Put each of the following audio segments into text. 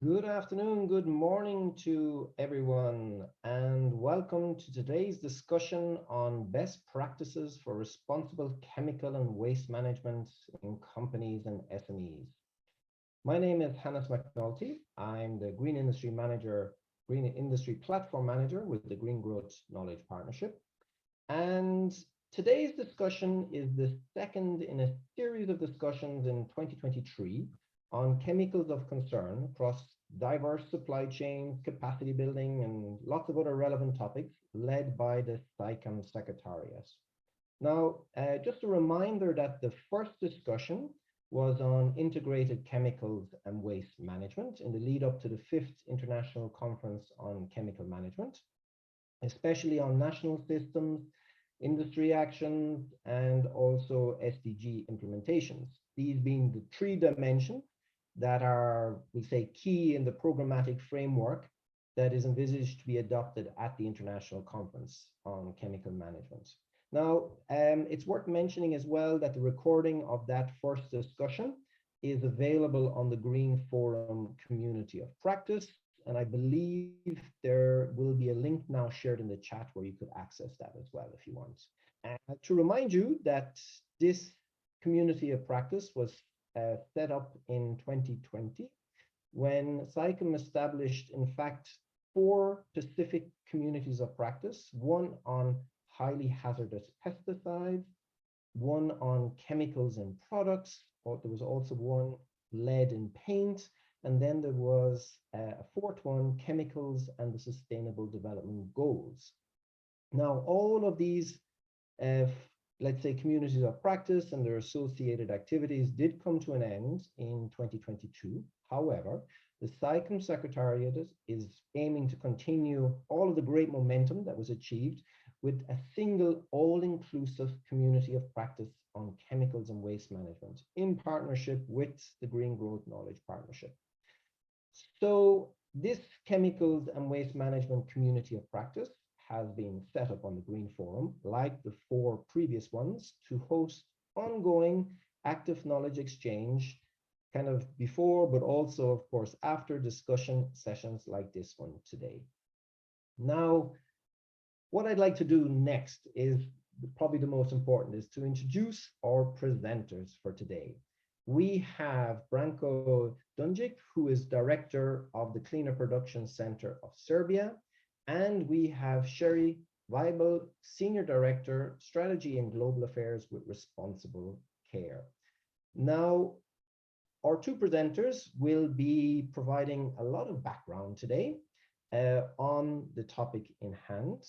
Good afternoon, good morning to everyone, and welcome to today's discussion on best practices for responsible chemical and waste management in companies and SMEs. My name is Hannes McNulty. I'm the Green Industry Platform Manager with the Green Growth Knowledge Partnership. And today's discussion is the second in a series of discussions in 2023 on chemicals of concern across diverse supply chains, capacity building, and lots of other relevant topics led by the SICAM Secretariat. Now, just a reminder that the first discussion was on integrated chemicals and waste management in the lead up to the 5th International Conference on Chemical Management, especially on national systems, industry actions, and also SDG implementations. These being the three dimensions that are, we'll say, key in the programmatic framework that is envisaged to be adopted at the International Conference on Chemical Management. Now, it's worth mentioning as well that the recording of that first discussion is available on the Green Forum Community of Practice, and I believe there will be a link now shared in the chat where you could access that as well if you want. To remind you that this community of practice was set up in 2020 when SICAM established, in fact, 4 specific communities of practice, one on highly hazardous pesticides, one on chemicals in products, or there was also one lead in paint, and then there was a 4th one, chemicals and the Sustainable Development Goals. Now, all of these let's say communities of practice and their associated activities did come to an end in 2022. However, the SICAM Secretariat is aiming to continue all of the great momentum that was achieved with a single all-inclusive community of practice on chemicals and waste management in partnership with the Green Growth Knowledge Partnership. So this chemicals and waste management community of practice has been set up on the Green Forum, like the 4 previous ones, to host ongoing active knowledge exchange, kind of before, but also, of course, after discussion sessions like this one today. Now, what I'd like to do next is probably the most important, is to introduce our presenters for today. We have Branko Dunjic, who is Director of the Cleaner Production Center of Serbia, and we have Sherry Weibel, Senior Director, Strategy and Global Affairs with Responsible Care. Now, our 2 presenters will be providing a lot of background today on the topic in hand,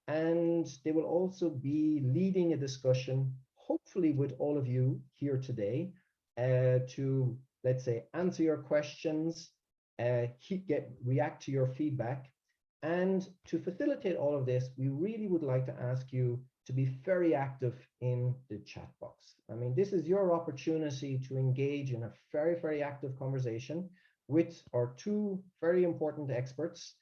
and they will also be leading a discussion, hopefully with all of you here today, to, let's say, answer your questions, react to your feedback. And to facilitate all of this, we really would like to ask you to be very active in the chat box. I mean, this is your opportunity to engage in a very, very active conversation with our 2 very important experts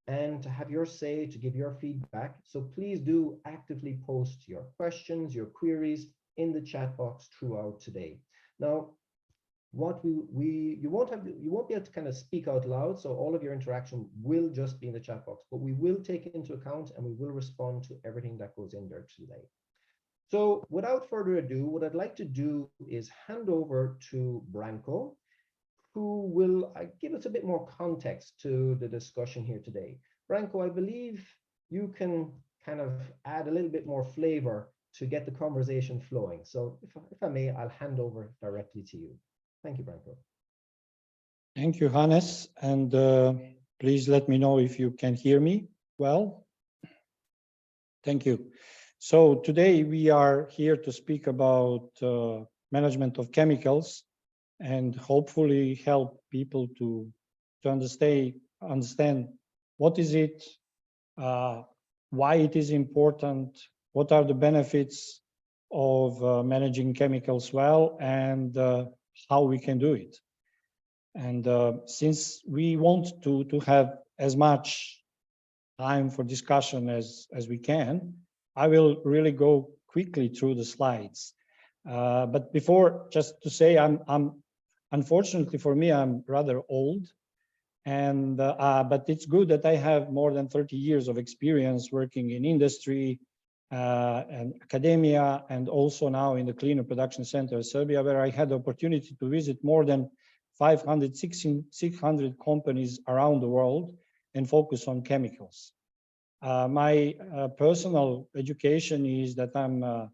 and to have your say, to give your feedback. So please do actively post your questions, your queries in the chat box throughout today. Now, what you won't be able to kind of speak out loud, so all of your interaction will just be in the chat box, but we will take it into account and we will respond to everything that goes in there today. So without further ado, what I'd like to do is hand over to Branko, who will give us a bit more context to the discussion here today. Branko, I believe you can kind of add a little bit more flavor to get the conversation flowing. So if I may, I'll hand over directly to you. Thank you, Branko. Thank you, Hannes. And please let me know if you can hear me well. Thank you. So today we are here to speak about management of chemicals and hopefully help people to understand what is it, why it is important, what are the benefits of managing chemicals well, and how we can do it. And since we want to have as much time for discussion as we can, I will really go quickly through the slides. But before, just to say, I'm unfortunately for me, I'm rather old. And but it's good that I have more than 30 years of experience working in industry and academia, and also now in the Cleaner Production Center of Serbia, where I had the opportunity to visit more than 500, 600 companies around the world and focus on chemicals. My personal education is that I'm a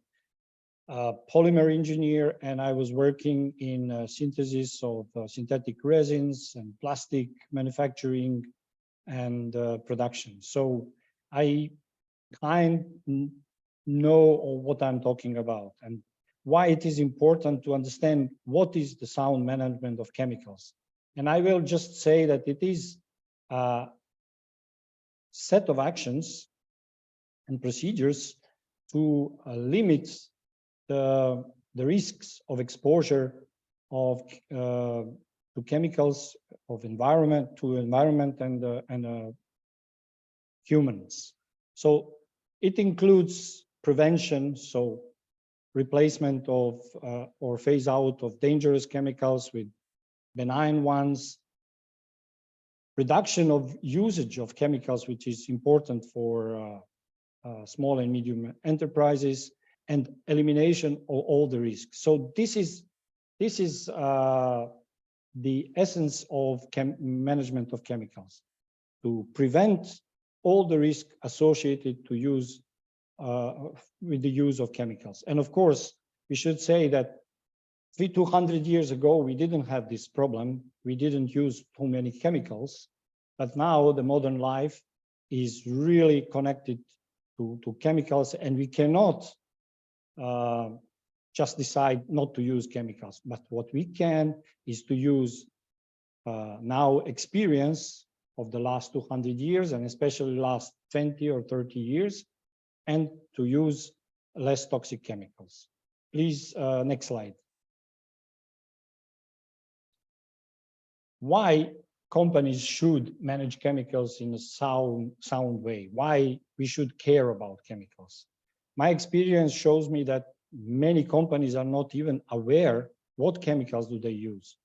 polymer engineer, and I was working in synthesis of synthetic resins and plastic manufacturing and production. So I kind know what I'm talking about and why it is important to understand what is the sound management of chemicals. And I will just say that it is a set of actions and procedures to limit the risks of exposure of to chemicals of environment and humans. So it includes prevention, so replacement of or phase out of dangerous chemicals with benign ones, reduction of usage of chemicals, which is important for small and medium enterprises, and elimination of all the risks. So this is the essence of management of chemicals, to prevent all the risk associated to use with the use of chemicals. And of course, we should say that 200 years ago, we didn't have this problem. We didn't use too many chemicals, but now the modern life is really connected to chemicals, and we cannot just decide not to use chemicals. But what we can is to use now experience of the last 200 years, and especially last 20 or 30 years, and to use less toxic chemicals. Please, next slide. Why companies should manage chemicals in a sound way? Why we should care about chemicals? My experience shows me that many companies are not even aware what chemicals do they use,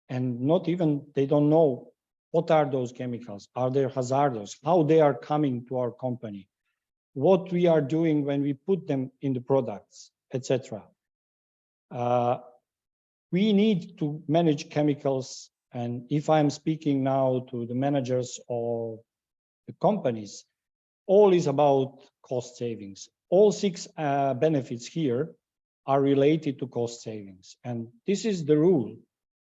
and not even they don't know what are those chemicals, are they hazardous, how they are coming to our company, what we are doing when we put them in the products, etc. We need to manage chemicals, and if I'm speaking now to the managers of the companies, all is about cost savings. All 6 benefits here are related to cost savings. And this is the rule.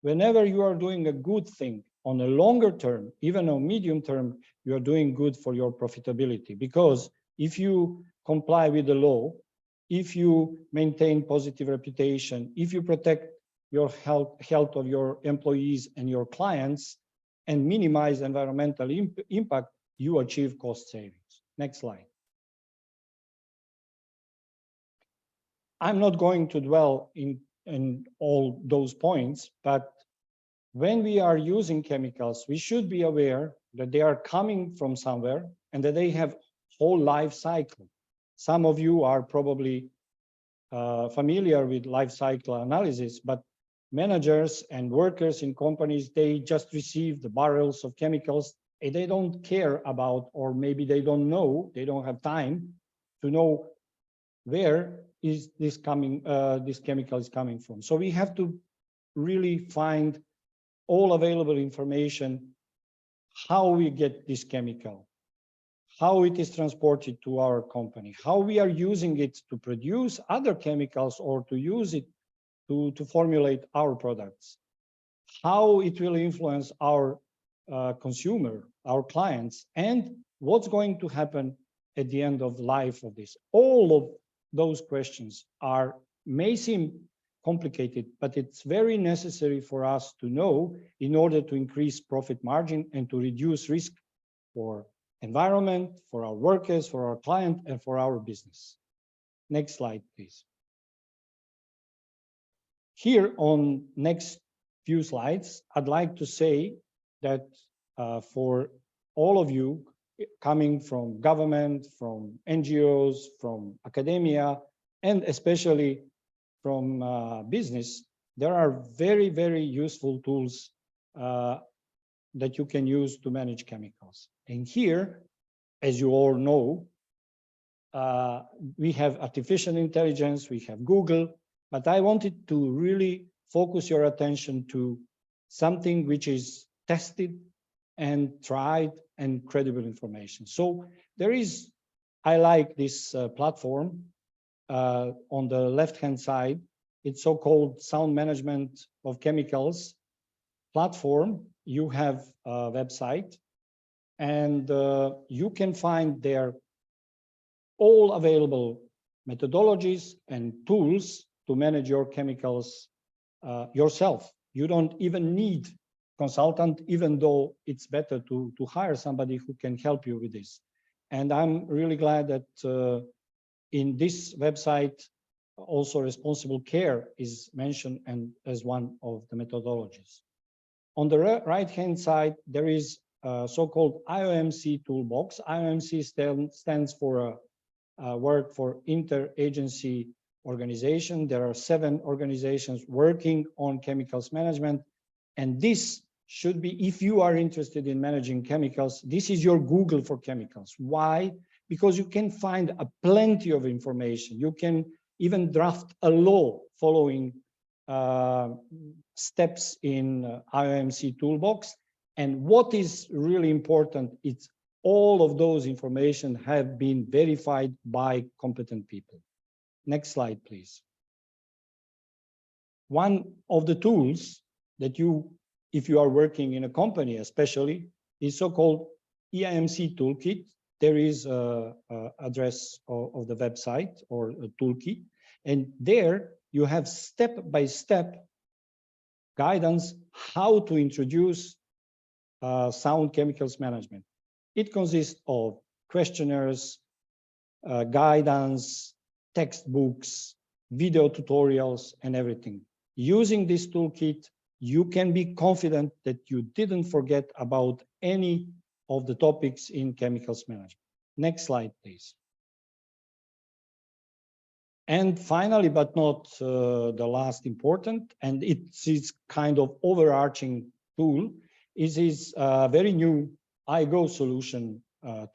Whenever you are doing a good thing on a longer term, even on medium term, you are doing good for your profitability. Because if you comply with the law, if you maintain positive reputation, if you protect your health of your employees and your clients, and minimize environmental impact, you achieve cost savings. Next slide. I'm not going to dwell in all those points, but when we are using chemicals, we should be aware that they are coming from somewhere and that they have whole life cycle. Some of you are probably familiar with life cycle analysis, but managers and workers in companies, they just receive the barrels of chemicals and they don't care about, or maybe they don't know, they don't have time to know where is this coming, this chemical is coming from. So we have to really find all available information, how we get this chemical, how it is transported to our company, how we are using it to produce other chemicals or to use it to formulate our products, how it will influence our consumer, our clients, and what's going to happen at the end of the life of this. All of those questions may seem complicated, but it's very necessary for us to know in order to increase profit margin and to reduce risk for environment, for our workers, for our client, and for our business. Next slide, please. Here on next few slides, I'd like to say that for all of you coming from government, from NGOs, from academia, and especially from business, there are very, very useful tools that you can use to manage chemicals. And here, as you all know, we have artificial intelligence, we have Google, but I wanted to really focus your attention to something which is tested and tried and credible information. So there is, I like this platform on the left-hand side. It's so-called Sound Management of Chemicals platform. You have a website, and you can find there all available methodologies and tools to manage your chemicals yourself. You don't even need consultant, even though it's better to hire somebody who can help you with this. And I'm really glad that in this website, also responsible care is mentioned and as one of the methodologies. On the right-hand side, there is a so-called IOMC toolbox. IOMC stands for a word for interagency organization. There are 7 organizations working on chemicals management. And this should be, if you are interested in managing chemicals, this is your Google for chemicals. Why? Because you can find plenty of information. You can even draft a law following steps in IOMC toolbox. And what is really important, it's all of those information have been verified by competent people. Next slide, please. One of the tools that you, if you are working in a company especially, is so-called EIMC toolkit. There is an address of the website or a toolkit, and there you have step-by-step guidance how to introduce sound chemicals management. It consists of questionnaires, guidance, textbooks, video tutorials, and everything. Using this toolkit, you can be confident that you didn't forget about any of the topics in chemicals management. Next slide, please. And finally, but not the last important, and it's kind of overarching tool, is a very new iGo solution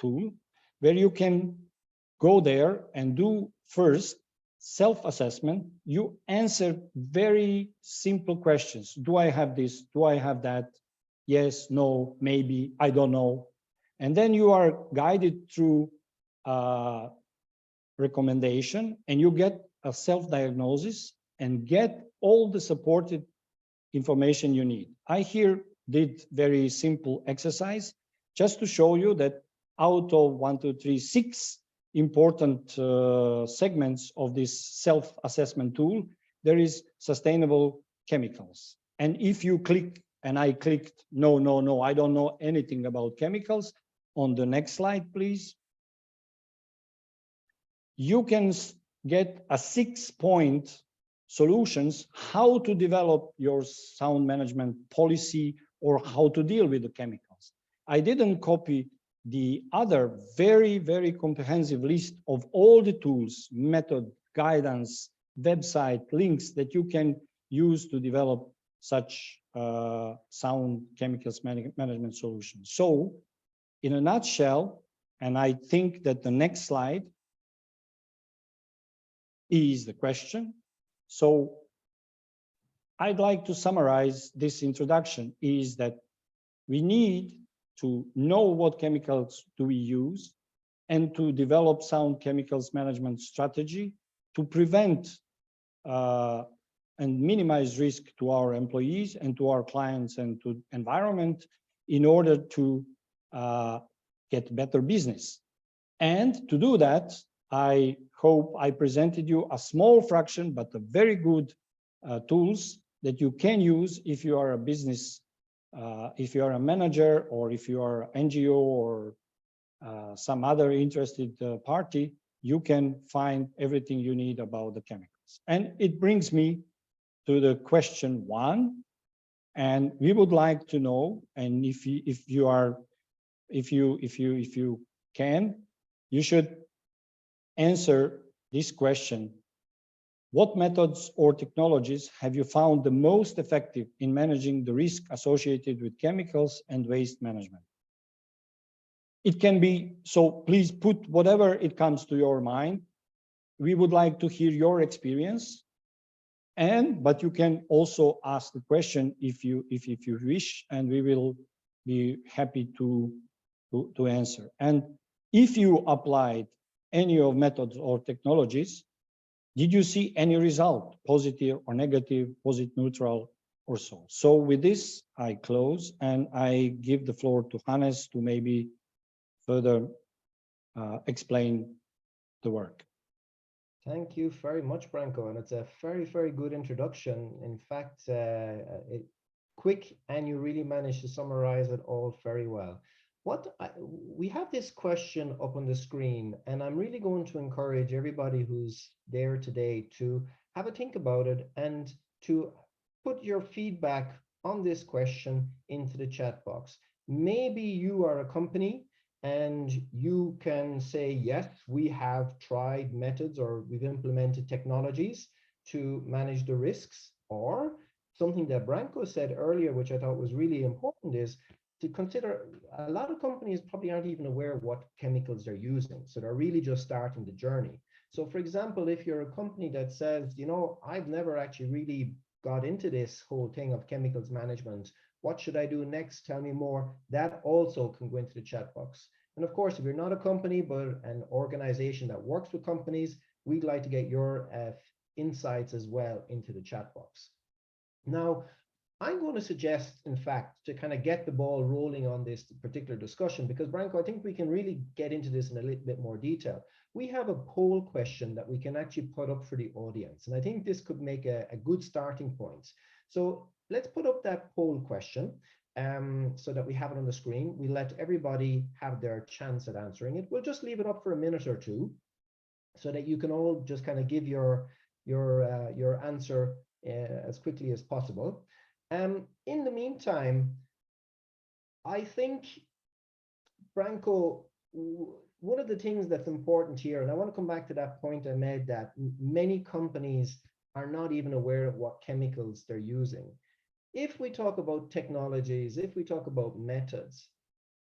tool, where you can go there and do first self-assessment. You answer very simple questions. Do I have this? Do I have that? Yes, no, maybe, I don't know. And then you are guided through recommendation, and you get a self-diagnosis and get all the supported information you need. I here did very simple exercise just to show you that out of 6 important segments of this self-assessment tool, there is sustainable chemicals. And if you click, and I clicked, no, no, no, I don't know anything about chemicals. On the next slide, please. You can get a 6-point solutions how to develop your sound management policy or how to deal with the chemicals. I didn't copy the other very, very comprehensive list of all the tools, method, guidance, website, links that you can use to develop such sound chemicals management solutions. So in a nutshell, and I think that the next slide is the question. So I'd like to summarize this introduction is that we need to know what chemicals do we use and to develop sound chemicals management strategy to prevent and minimize risk to our employees and to our clients and to environment in order to get better business. And to do that, I hope I presented you a small fraction, but a very good tools that you can use if you are a business, if you are a manager, or if you are an NGO or some other interested party, you can find everything you need about the chemicals. And it brings me to the question 1, and we would like to know, and if you can, you should answer this question. What methods or technologies have you found the most effective in managing the risk associated with chemicals and waste management? It can be, so please put whatever it comes to your mind. We would like to hear your experience. But you can also ask the question if you wish, and we will be happy to answer. And if you applied any of methods or technologies, did you see any result, positive or negative, positive, neutral, or so? So with this, I close and I give the floor to Hannes to maybe further explain the work. Thank you very much, Branko. And it's a very, very good introduction. In fact, quick, and you really managed to summarize it all very well. We have this question up on the screen, and I'm really going to encourage everybody who's there today to have a think about it and to put your feedback on this question into the chat box. Maybe you are a company and you can say, yes, we have tried methods or we've implemented technologies to manage the risks. Or something that Branko said earlier, which I thought was really important, is to consider a lot of companies probably aren't even aware of what chemicals they're using. So they're really just starting the journey. So for example, if you're a company that says, you know, I've never actually really got into this whole thing of chemicals management, what should I do next? Tell me more. That also can go into the chat box. And of course, if you're not a company, but an organization that works with companies, we'd like to get your insights as well into the chat box. Now, I'm going to suggest, in fact, to kind of get the ball rolling on this particular discussion, because Branko, I think we can really get into this in a little bit more detail. We have a poll question that we can actually put up for the audience. And I think this could make a good starting point. So let's put up that poll question so that we have it on the screen. We let everybody have their chance at answering it. We'll just leave it up for a minute or two so that you can all just kind of give your answer as quickly as possible. In the meantime, I think, Branko, one of the things that's important here, and I want to come back to that point I made, that many companies are not even aware of what chemicals they're using. If we talk about technologies, if we talk about methods,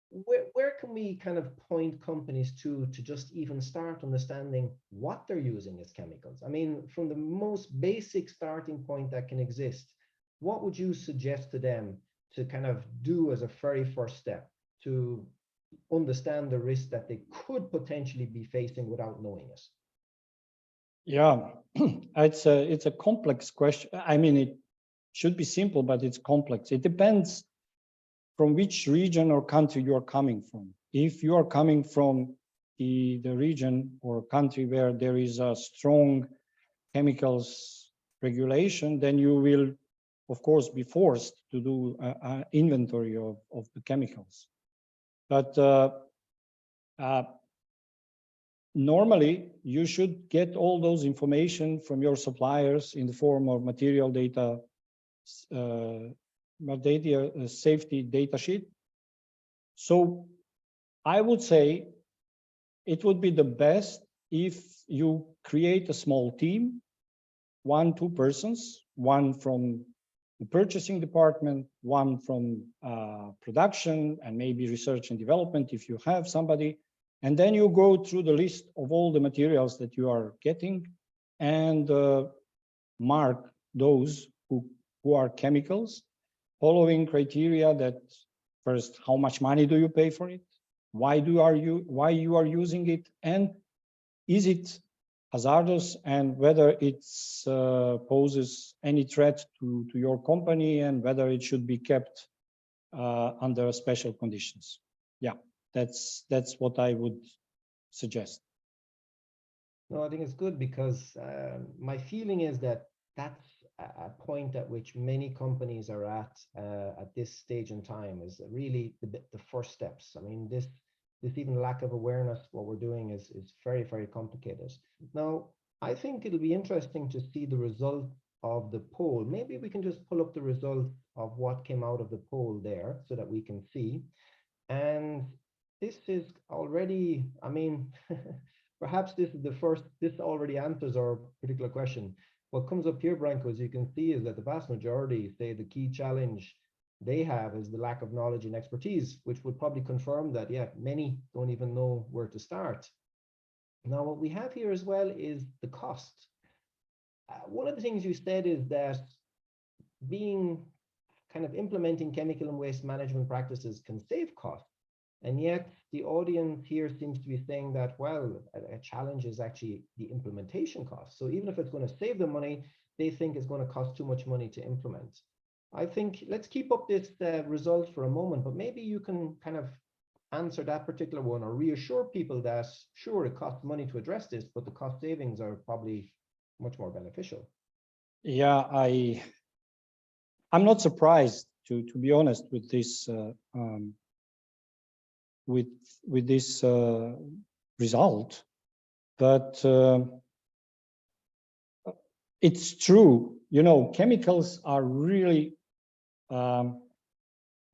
where can we kind of point companies to just even start understanding what they're using as chemicals? I mean, from the most basic starting point that can exist, what would you suggest to them to kind of do as a very first step to understand the risk that they could potentially be facing without knowing it? Yeah, it's a complex question. I mean, it should be simple, but it's complex. It depends from which region or country you are coming from. If you are coming from the region or country where there is a strong chemicals regulation, then you will, of course, be forced to do an inventory of the chemicals. But normally, you should get all those information from your suppliers in the form of material data, safety data sheet. So I would say it would be the best if you create a small team, 1-2 persons, one from the purchasing department, one from production, and maybe research and development if you have somebody. And then you go through the list of all the materials that you are getting and mark those who are chemicals, following criteria that first, how much money do you pay for it? Why you are using it? And is it hazardous, and whether it poses any threat to your company, and whether it should be kept under special conditions. Yeah, that's what I would suggest. No, I think it's good, because my feeling is that that's a point at which many companies are at this stage in time, is really the first steps. I mean, this even lack of awareness, what we're doing is very, very complicated. Now, I think it'll be interesting to see the result of the poll. Maybe we can just pull up the result of what came out of the poll there so that we can see. And this is already, I mean, perhaps this is the first, this already answers our particular question. What comes up here, Branko, as you can see, is that the vast majority say the key challenge they have is the lack of knowledge and expertise, which would probably confirm that, yeah, many don't even know where to start. Now, what we have here as well is the cost. One of the things you said is that being kind of implementing chemical and waste management practices can save costs. And yet the audience here seems to be saying that, well, a challenge is actually the implementation cost. So even if it's going to save them money, they think it's going to cost too much money to implement. I think let's keep up this result for a moment, but maybe you can kind of answer that particular one or reassure people that, sure, it costs money to address this, but the cost savings are probably much more beneficial. Yeah, I'm not surprised, to be honest, with this with this result, but it's true. You know, chemicals are really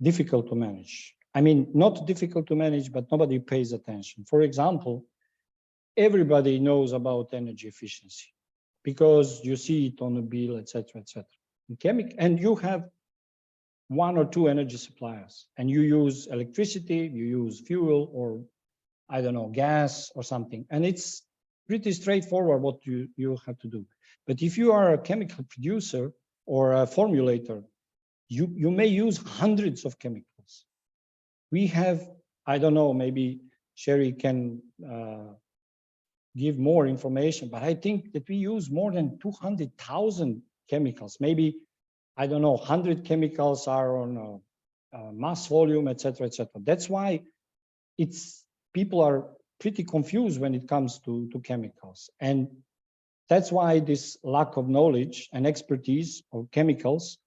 difficult to manage. I mean, not difficult to manage, but nobody pays attention. For example, everybody knows about energy efficiency because you see it on the bill, etc., etc. And you have one or two energy suppliers, and you use electricity, you use fuel, or I don't know, gas or something, and it's pretty straightforward what you have to do. But if you are a chemical producer or a formulator, you may use hundreds of chemicals. We have, I don't know, maybe Sherry can give more information, but I think that we use more than 200,000 chemicals. Maybe, I don't know, 100 chemicals are on mass volume, etc., etc. That's why people are pretty confused when it comes to chemicals. And that's why this lack of knowledge and expertise of chemicals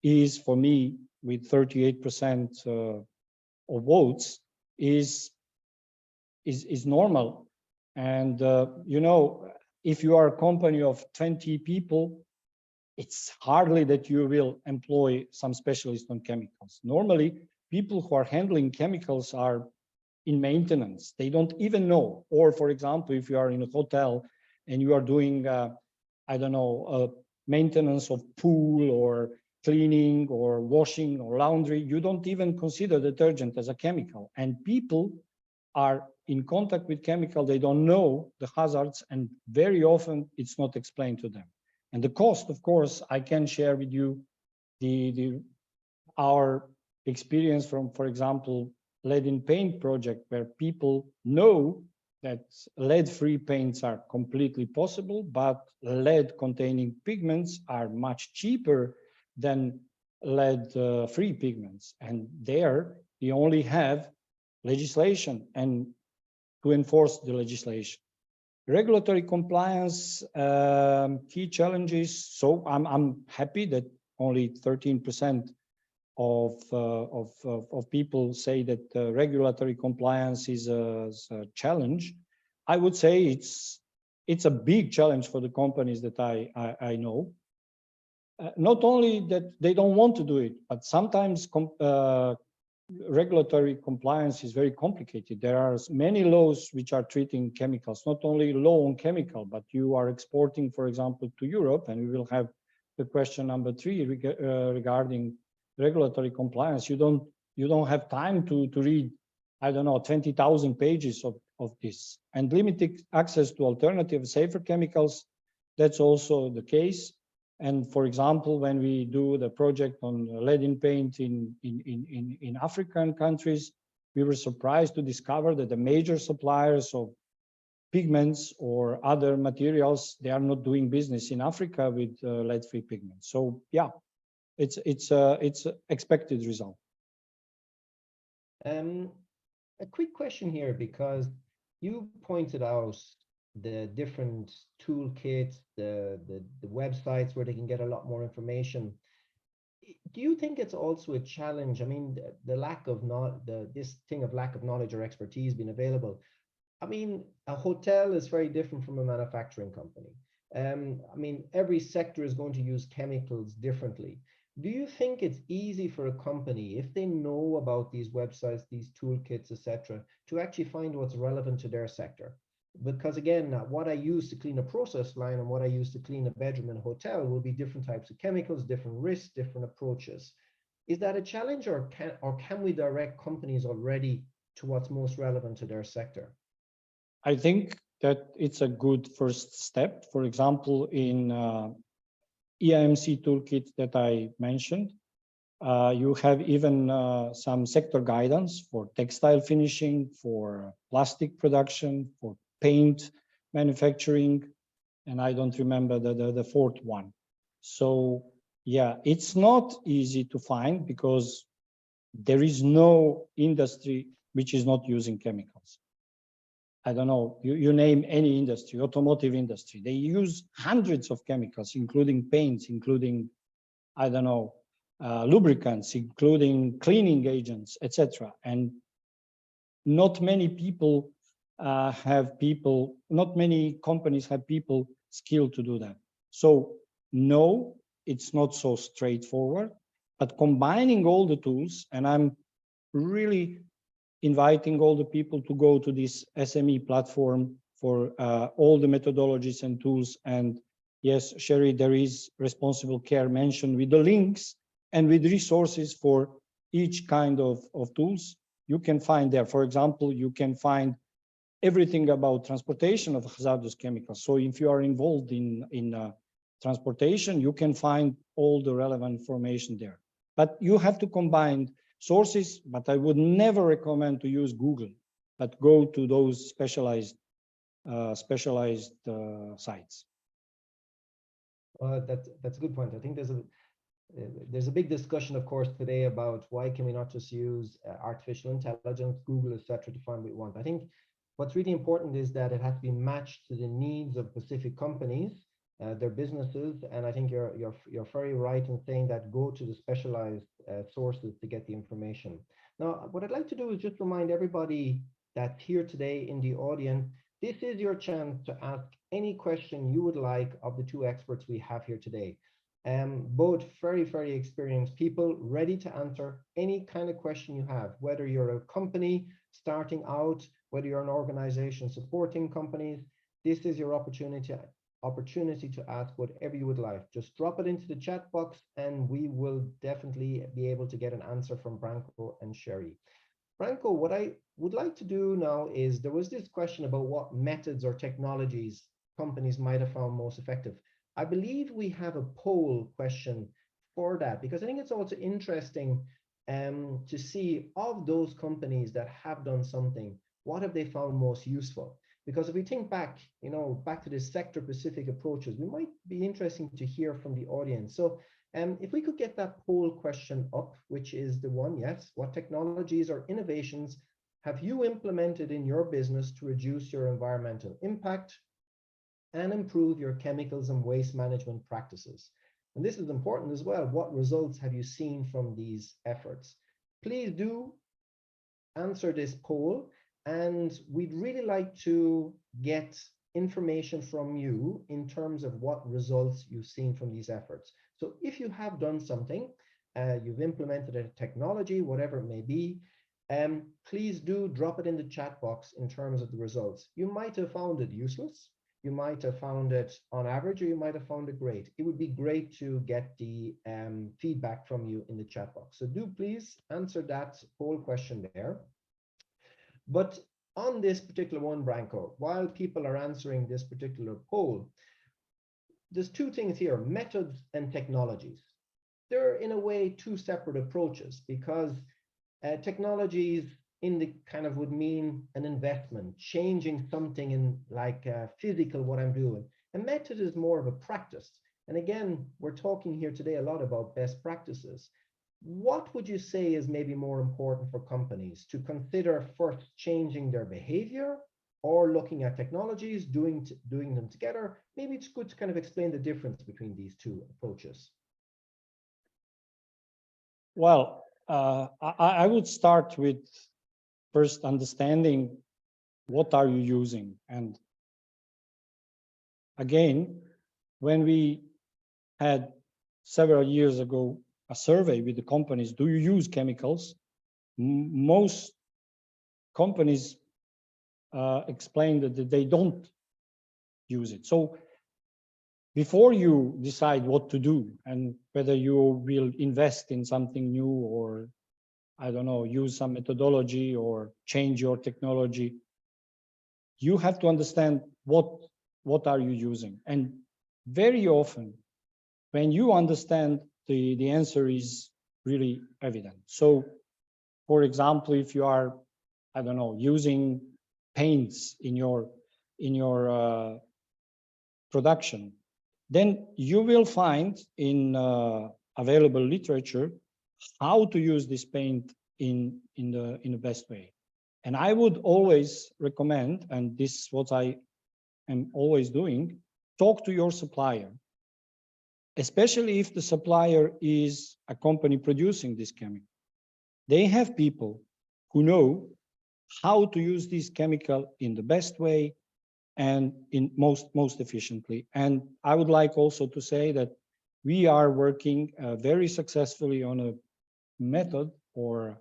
is, for me, with 38% of votes, is normal. And you know, if you are a company of 20 people, it's hardly that you will employ some specialist on chemicals. Normally, people who are handling chemicals are in maintenance. They don't even know. Or for example, if you are in a hotel and you are doing, I don't know, maintenance of pool or cleaning or washing or laundry, you don't even consider detergent as a chemical. And people are in contact with chemical, they don't know the hazards, and very often it's not explained to them. And the cost, of course, I can share with you our experience from, for example, lead in paint project, where people know that lead-free paints are completely possible, but lead-containing pigments are much cheaper than lead-free pigments. And there, you only have legislation and to enforce the legislation. Regulatory compliance, key challenges. So I'm happy that only 13% of people say that regulatory compliance is a challenge. I would say it's a big challenge for the companies that I know. Not only that they don't want to do it, but sometimes regulatory compliance is very complicated. There are many laws which are treating chemicals, not only law on chemical, but you are exporting, for example, to Europe, and we will have the question number 3 regarding regulatory compliance. You don't have time to read, I don't know, 20,000 pages of this. And limited access to alternative, safer chemicals, that's also the case. And for example, when we do the project on lead in paint in African countries, we were surprised to discover that the major suppliers of pigments or other materials, they are not doing business in Africa with lead-free pigments. So yeah, it's expected result. A quick question here, because you pointed out the different toolkits, the websites where they can get a lot more information. Do you think it's also a challenge? I mean, the lack of this thing of lack of knowledge or expertise being available. I mean, a hotel is very different from a manufacturing company. I mean, every sector is going to use chemicals differently. Do you think it's easy for a company, if they know about these websites, these toolkits, etc., to actually find what's relevant to their sector? because again, what I use to clean a process line and what I use to clean a bedroom in a hotel will be different types of chemicals, different risks, different approaches. Is that a challenge, or can we direct companies already to what's most relevant to their sector? I think that it's a good first step. For example, in EIMC toolkit that I mentioned, you have even some sector guidance for textile finishing, for plastic production, for paint manufacturing, and I don't remember the fourth one. So yeah, it's not easy to find because there is no industry which is not using chemicals. I don't know, you name any industry, automotive industry, they use hundreds of chemicals, including paints, including, I don't know, lubricants, including cleaning agents, etc. And not many people not many companies have people skilled to do that. So no, it's not so straightforward, but combining all the tools, and I'm really inviting all the people to go to this SME platform for all the methodologies and tools. And yes, Sherry, there is responsible care mentioned with the links and with resources for each kind of tools you can find there. For example, you can find everything about transportation of hazardous chemicals. So if you are involved in transportation, you can find all the relevant information there. But you have to combine sources, but I would never recommend to use Google, but go to those specialized sites. That's a good point. I think there's a big discussion, of course, today about why can we not just use artificial intelligence, Google, etc., to find what we want. I think what's really important is that it has to be matched to the needs of specific companies, their businesses, and I think you're very right in saying that go to the specialized sources to get the information. Now, what I'd like to do is just remind everybody that's here today in the audience, this is your chance to ask any question you would like of the two experts we have here today. Both very, very experienced people ready to answer any kind of question you have, whether you're a company starting out, whether you're an organization supporting companies. This is your opportunity to ask whatever you would like. Just drop it into the chat box and we will definitely be able to get an answer from Branko and Sherry. Branko, what I would like to do now is, there was this question about what methods or technologies companies might have found most effective. I believe we have a poll question for that, because I think it's also interesting to see of those companies that have done something, what have they found most useful? Because if we think back, back to the sector-specific approaches, we might be interesting to hear from the audience. So if we could get that poll question up, which is the one, yes, what technologies or innovations have you implemented in your business to reduce your environmental impact and improve your chemicals and waste management practices? And this is important as well. What results have you seen from these efforts? Please do answer this poll, and we'd really like to get information from you in terms of what results you've seen from these efforts. So if you have done something, you've implemented a technology, whatever it may be, please do drop it in the chat box in terms of the results. You might have found it useless, you might have found it on average, or you might have found it great. It would be great to get the feedback from you in the chat box. So do please answer that poll question there. But on this particular one, Branko, while people are answering this particular poll, there's two things here, methods and technologies. They're in a way two separate approaches, because technologies in the kind of would mean an investment, changing something in like physical, what I'm doing. A method is more of a practice. And again, we're talking here today a lot about best practices. What would you say is maybe more important for companies to consider first, changing their behavior, or looking at technologies, doing them together? Maybe it's good to kind of explain the difference between these two approaches. Well, I would start with first understanding what are you using. And again, when we had several years ago a survey with the companies, do you use chemicals? Most companies explain that they don't use it. So before you decide what to do and whether you will invest in something new or, I don't know, use some methodology or change your technology, you have to understand what are you using. And very often, when you understand, the answer is really evident. So, for example, if you are, I don't know, using paints in your production, then you will find in available literature how to use this paint in the best way. And I would always recommend, and this is what I am always doing, talk to your supplier, especially if the supplier is a company producing this chemical. They have people who know how to use this chemical in the best way and in most efficiently. And I would like also to say that we are working very successfully on a method or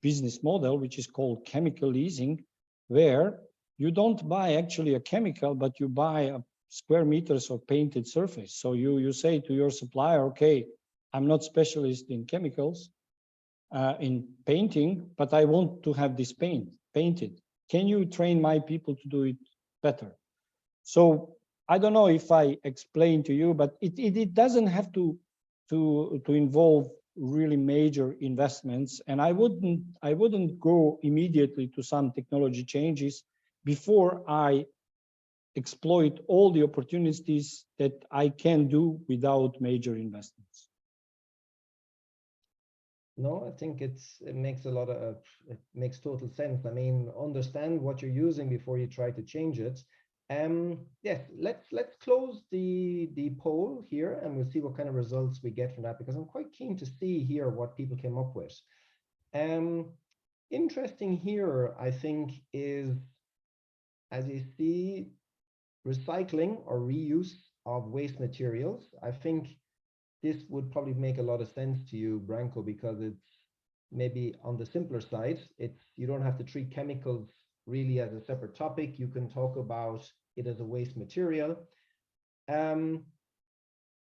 business model, which is called chemical leasing, where you don't buy actually a chemical, but you buy a square meters of painted surface. So you say to your supplier, okay, I'm not specialist in chemicals, in painting, but I want to have this painted. Can you train my people to do it better? So I don't know if I explained to you, but it doesn't have to involve really major investments. And I wouldn't go immediately to some technology changes before I exploit all the opportunities that I can do without major investments. No, I think it makes a lot of it makes total sense. I mean, understand what you're using before you try to change it. Yes, let's close the poll here, and we'll see what kind of results we get from that, because I'm quite keen to see here what people came up with. Interesting here, I think, is, as you see, recycling or reuse of waste materials. I think this would probably make a lot of sense to you, Branko, because it's maybe on the simpler side. You don't have to treat chemicals really as a separate topic. You can talk about it as a waste material.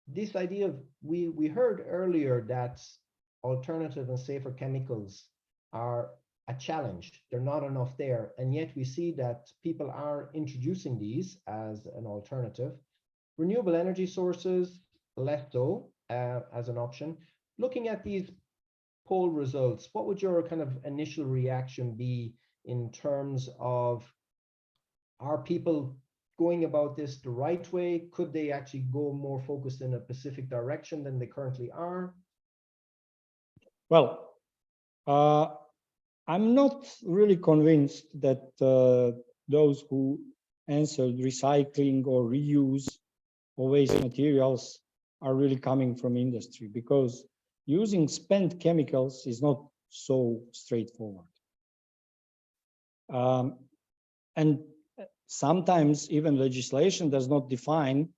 This idea of, we heard earlier that alternative and safer chemicals are a challenge. They're not enough there, and yet we see that people are introducing these as an alternative. Renewable energy sources, less so as an option. Looking at these poll results, what would your kind of initial reaction be in terms of, are people going about this the right way? Could they actually go more focused in a specific direction than they currently are? Well, I'm not really convinced that those who answered recycling or reuse or waste materials are really coming from industry, because using spent chemicals is not so straightforward. And sometimes even legislation does not define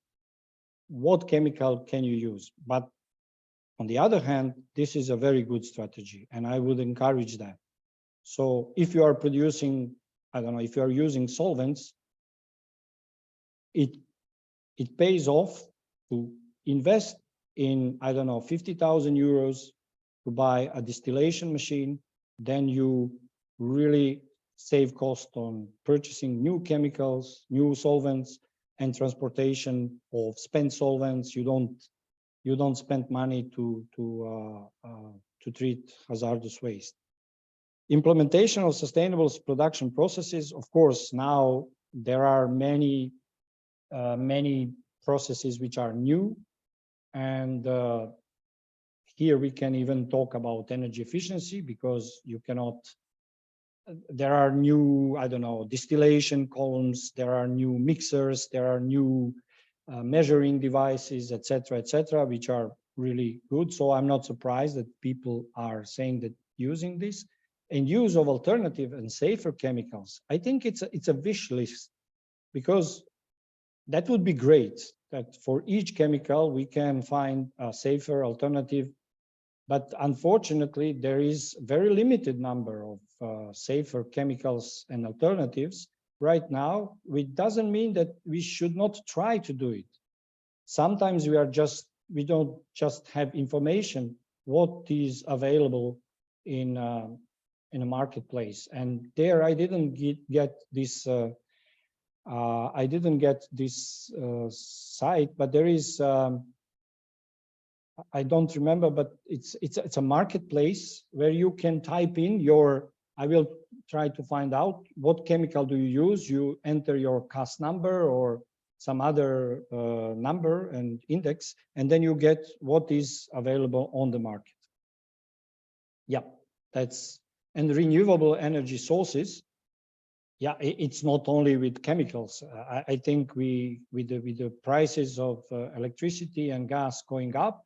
what chemical can you use. But on the other hand, this is a very good strategy, and I would encourage that. So if you are producing, I don't know, if you are using solvents, it pays off to invest in, I don't know, 50,000 euros to buy a distillation machine. Then you really save cost on purchasing new chemicals, new solvents, and transportation of spent solvents. You don't spend money to treat hazardous waste. Implementation of sustainable production processes. Of course, now there are many processes which are new, and here we can even talk about energy efficiency, because you cannot. There are new, I don't know, distillation columns. There are new mixers. There are new measuring devices, etc., which are really good. So I'm not surprised that people are saying that using this. And use of alternative and safer chemicals, I think it's a wish list, because that would be great that for each chemical we can find a safer alternative. But unfortunately, there is very limited number of safer chemicals and alternatives. right now, it doesn't mean that we should not try to do it. Sometimes we don't just have information what is available in a marketplace, and there I didn't get this. I didn't get this site, but there is. I don't remember, but it's a marketplace where you can type in your. I will try to find out what chemical do you use. You enter your CAS number or some other number and index, and then you get what is available on the market. Yeah, that's and renewable energy sources. Yeah, it's not only with chemicals. I think with the prices of electricity and gas going up,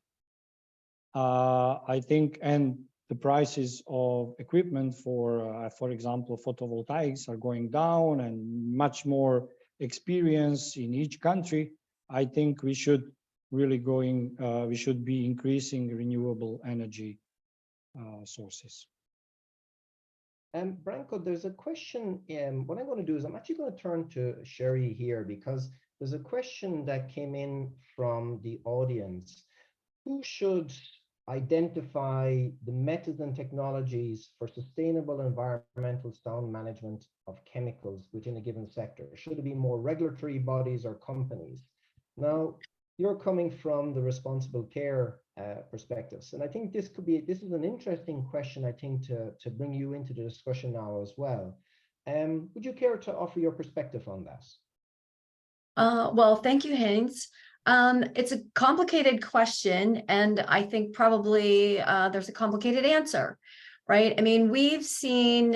I think, and the prices of equipment for example, photovoltaics are going down, and much more experience in each country. I think we should really we should be increasing renewable energy sources. Branko, there's a question. What I'm going to do is I'm actually going to turn to Sherry here, because there's a question that came in from the audience. Who should identify the methods and technologies for sustainable environmental sound management of chemicals within a given sector? Should it be more regulatory bodies or companies? Now, you're coming from the responsible care perspectives, and I think this is an interesting question, I think, to bring you into the discussion now as well. Would you care to offer your perspective on that? Well, thank you, Haynes. It's a complicated question, and I think probably there's a complicated answer, right? I mean, we've seen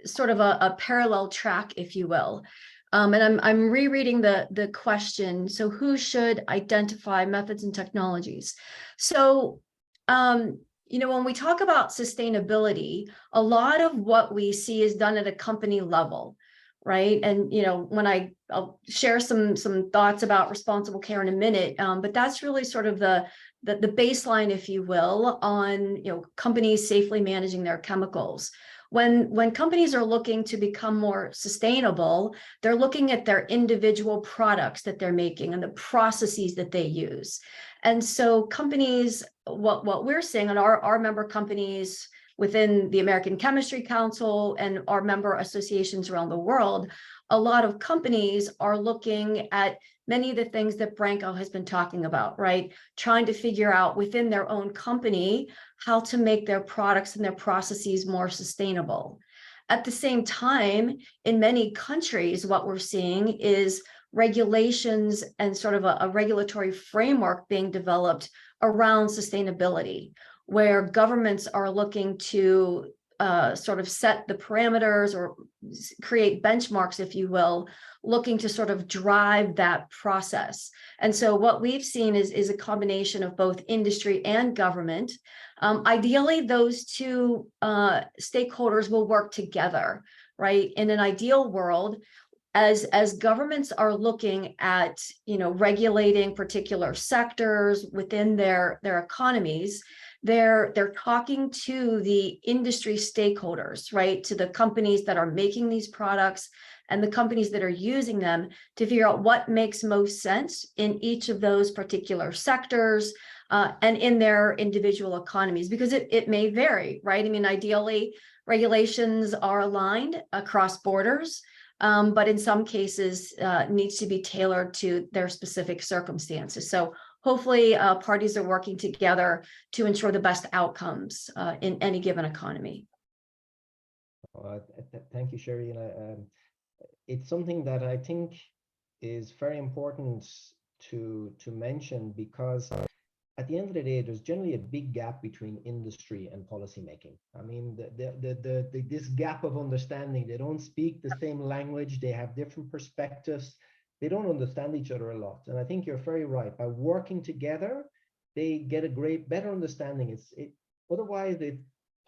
sort of a parallel track, if you will. And I'm rereading the question. So who should identify methods and technologies? So, you know, when we talk about sustainability, a lot of what we see is done at a company level, right? And, you know, I'll share some thoughts about responsible care in a minute, but that's really sort of the baseline, if you will, on, you know, companies safely managing their chemicals. When companies are looking to become more sustainable, they're looking at their individual products that they're making and the processes that they use. And so companies, what we're seeing in our member companies within the American Chemistry Council and our member associations around the world, a lot of companies are looking at many of the things that Branko has been talking about, right? Trying to figure out within their own company how to make their products and their processes more sustainable. At the same time, in many countries, what we're seeing is regulations and sort of a regulatory framework being developed around sustainability, where governments are looking to sort of set the parameters or create benchmarks, if you will, looking to sort of drive that process. And so what we've seen is a combination of both industry and government. Ideally, those two stakeholders will work together, right? In an ideal world, as governments are looking at, you know, regulating particular sectors within their economies, they're talking to the industry stakeholders, right? To the companies that are making these products and the companies that are using them to figure out what makes most sense in each of those particular sectors and in their individual economies, because it may vary, right? I mean, ideally, regulations are aligned across borders, but in some cases needs to be tailored to their specific circumstances. So hopefully parties are working together to ensure the best outcomes in any given economy. Thank you, Sherry. And it's something that I think is very important to mention, because at the end of the day, there's generally a big gap between industry and policymaking. I mean, this gap of understanding, they don't speak the same language, they have different perspectives, they don't understand each other a lot. And I think you're very right. By working together, they get a better understanding. Otherwise, the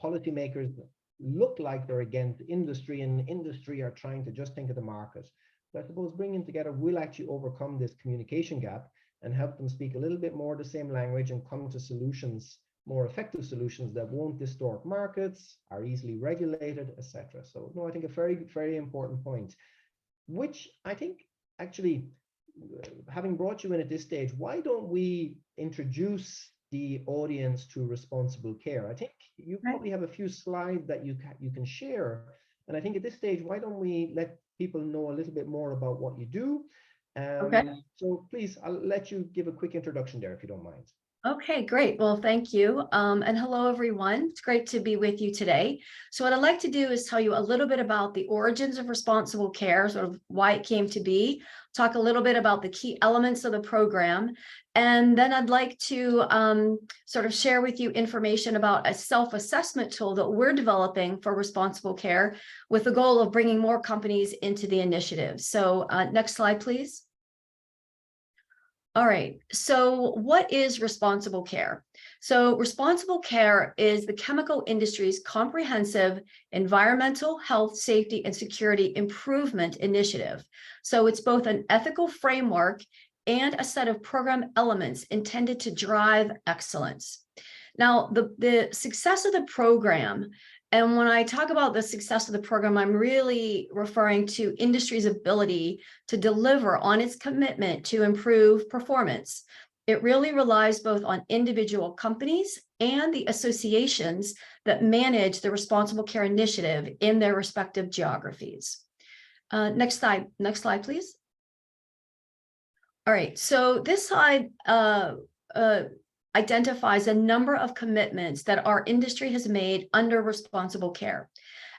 policymakers look like they're against industry, and industry are trying to just think of the market. But I suppose bringing together will actually overcome this communication gap and help them speak a little bit more the same language and come to solutions more effective solutions that won't distort markets, are easily regulated, etc. So no, I think a very, very important point, which I think actually, having brought you in at this stage, why don't we introduce the audience to responsible care? I think you probably have a few slides that you can share. And I think at this stage, why don't we let people know a little bit more about what you do? So please, I'll let you give a quick introduction there, if you don't mind. Okay, great. Well, thank you. And hello, everyone. It's great to be with you today. So what I'd like to do is tell you a little bit about the origins of responsible care, sort of why it came to be, talk a little bit about the key elements of the program, and then I'd like to sort of share with you information about a self-assessment tool that we're developing for responsible care with the goal of bringing more companies into the initiative. So next slide, please. All right, so what is responsible care? So responsible care is the chemical industry's comprehensive environmental, health, safety, and security improvement initiative. So it's both an ethical framework and a set of program elements intended to drive excellence. Now, the success of the program, and when I talk about the success of the program, I'm really referring to industry's ability to deliver on its commitment to improve performance. It really relies both on individual companies and the associations that manage the responsible care initiative in their respective geographies. Next slide, please. All right, so this slide identifies a number of commitments that our industry has made under responsible care.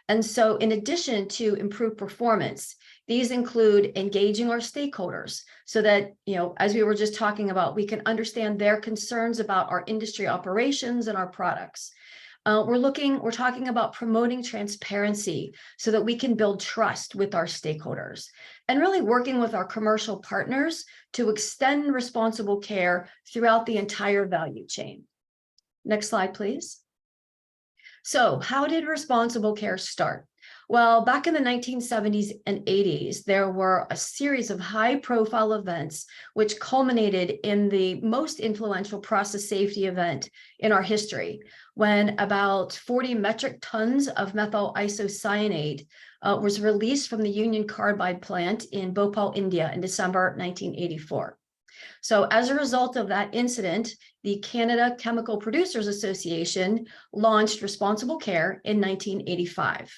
And so in addition to improved performance, these include engaging our stakeholders so that, as we were just talking about, we can understand their concerns about our industry operations and our products. We're talking about promoting transparency so that we can build trust with our stakeholders, and really working with our commercial partners to extend responsible care throughout the entire value chain. Next slide, please. So how did responsible care start? Well, back in the 1970s and 80s, there were a series of high-profile events which culminated in the most influential process safety event in our history, when about 40 metric tons of methyl isocyanate was released from the Union Carbide plant in Bhopal, India in December 1984. So as a result of that incident, the Canada Chemical Producers Association launched responsible care in 1985.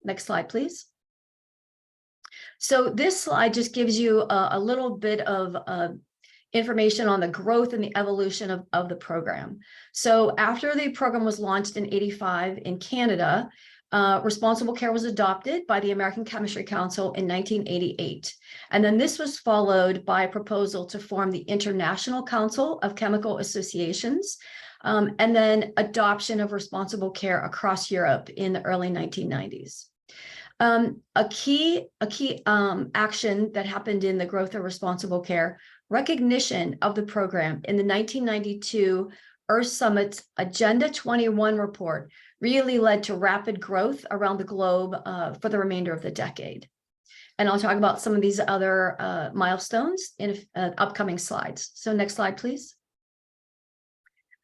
Next slide, please. So this slide just gives you a little bit of information on the growth and the evolution of the program. So after the program was launched in 85 in Canada, responsible care was adopted by the American Chemistry Council in 1988. And then this was followed by a proposal to form the International Council of Chemical Associations, and then adoption of responsible care across Europe in the early 1990s. A key action that happened in the growth of responsible care, recognition of the program in the 1992 Earth Summit's Agenda 21 report really led to rapid growth around the globe for the remainder of the decade. And I'll talk about some of these other milestones in upcoming slides. So next slide, please.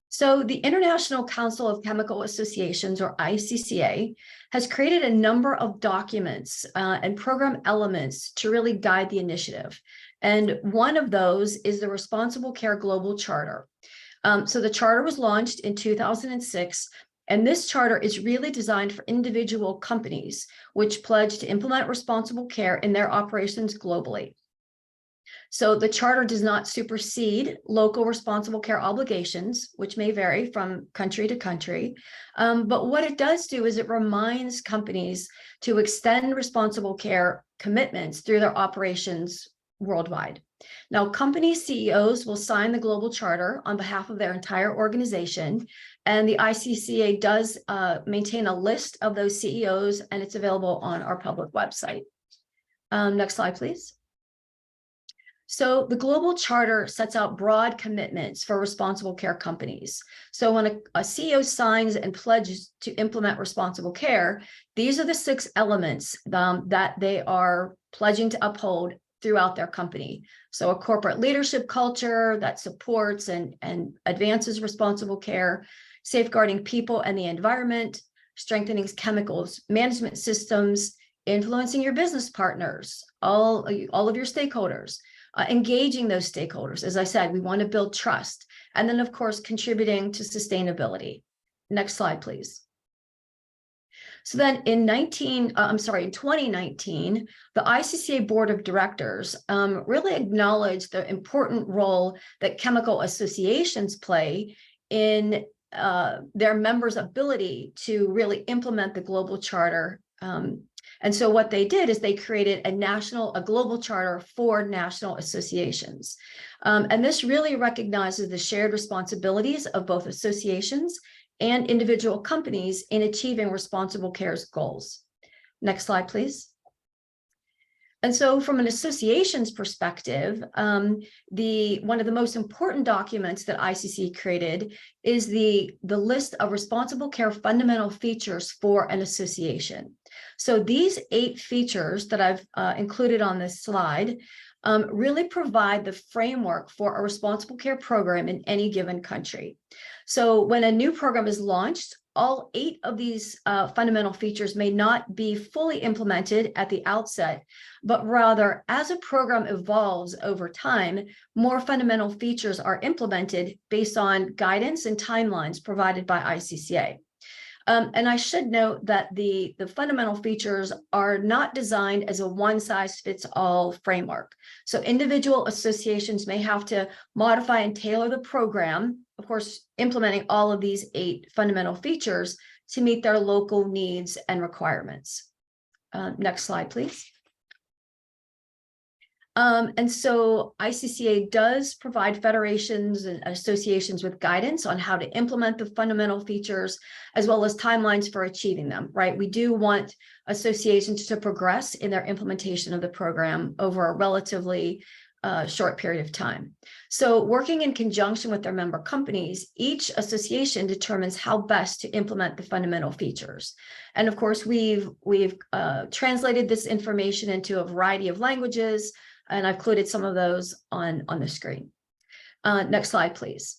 So the International Council of Chemical Associations, or ICCA, has created a number of documents and program elements to really guide the initiative. And one of those is the Responsible Care Global Charter. So the charter was launched in 2006, and this charter is really designed for individual companies which pledge to implement responsible care in their operations globally. So the charter does not supersede local responsible care obligations, which may vary from country to country. But what it does do is it reminds companies to extend responsible care commitments through their operations worldwide. Now, company CEOs will sign the global charter on behalf of their entire organization, and the ICCA does maintain a list of those CEOs, and it's available on our public website. Next slide, please. So the global charter sets out broad commitments for responsible care companies. So when a CEO signs and pledges to implement responsible care, these are the 6 elements that they are pledging to uphold throughout their company. So a corporate leadership culture that supports and advances responsible care, safeguarding people and the environment, strengthening chemicals management systems, influencing your business partners, all of your stakeholders, engaging those stakeholders. As I said, we want to build trust. And then, of course, contributing to sustainability. Next slide, please. So then in 2019, the ICCA Board of Directors really acknowledged the important role that chemical associations play in their members' ability to really implement the global charter. And so what they did is they created a global charter for national associations. And this really recognizes the shared responsibilities of both associations and individual companies in achieving responsible care's goals. Next slide, please. And so from an association's perspective, one of the most important documents that ICC created is the list of responsible care fundamental features for an association. So these 8 features that I've included on this slide really provide the framework for a responsible care program in any given country. So when a new program is launched, all 8 of these fundamental features may not be fully implemented at the outset, but rather as a program evolves over time, more fundamental features are implemented based on guidance and timelines provided by ICCA. And I should note that the fundamental features are not designed as a one-size-fits-all framework. So individual associations may have to modify and tailor the program, of course, implementing all of these 8 fundamental features to meet their local needs and requirements. Next slide, please. And so ICCA does provide federations and associations with guidance on how to implement the fundamental features, as well as timelines for achieving them, right? We do want associations to progress in their implementation of the program over a relatively short period of time. So working in conjunction with their member companies, each association determines how best to implement the fundamental features. And of course, we've translated this information into a variety of languages, and I've included some of those on the screen. Next slide, please.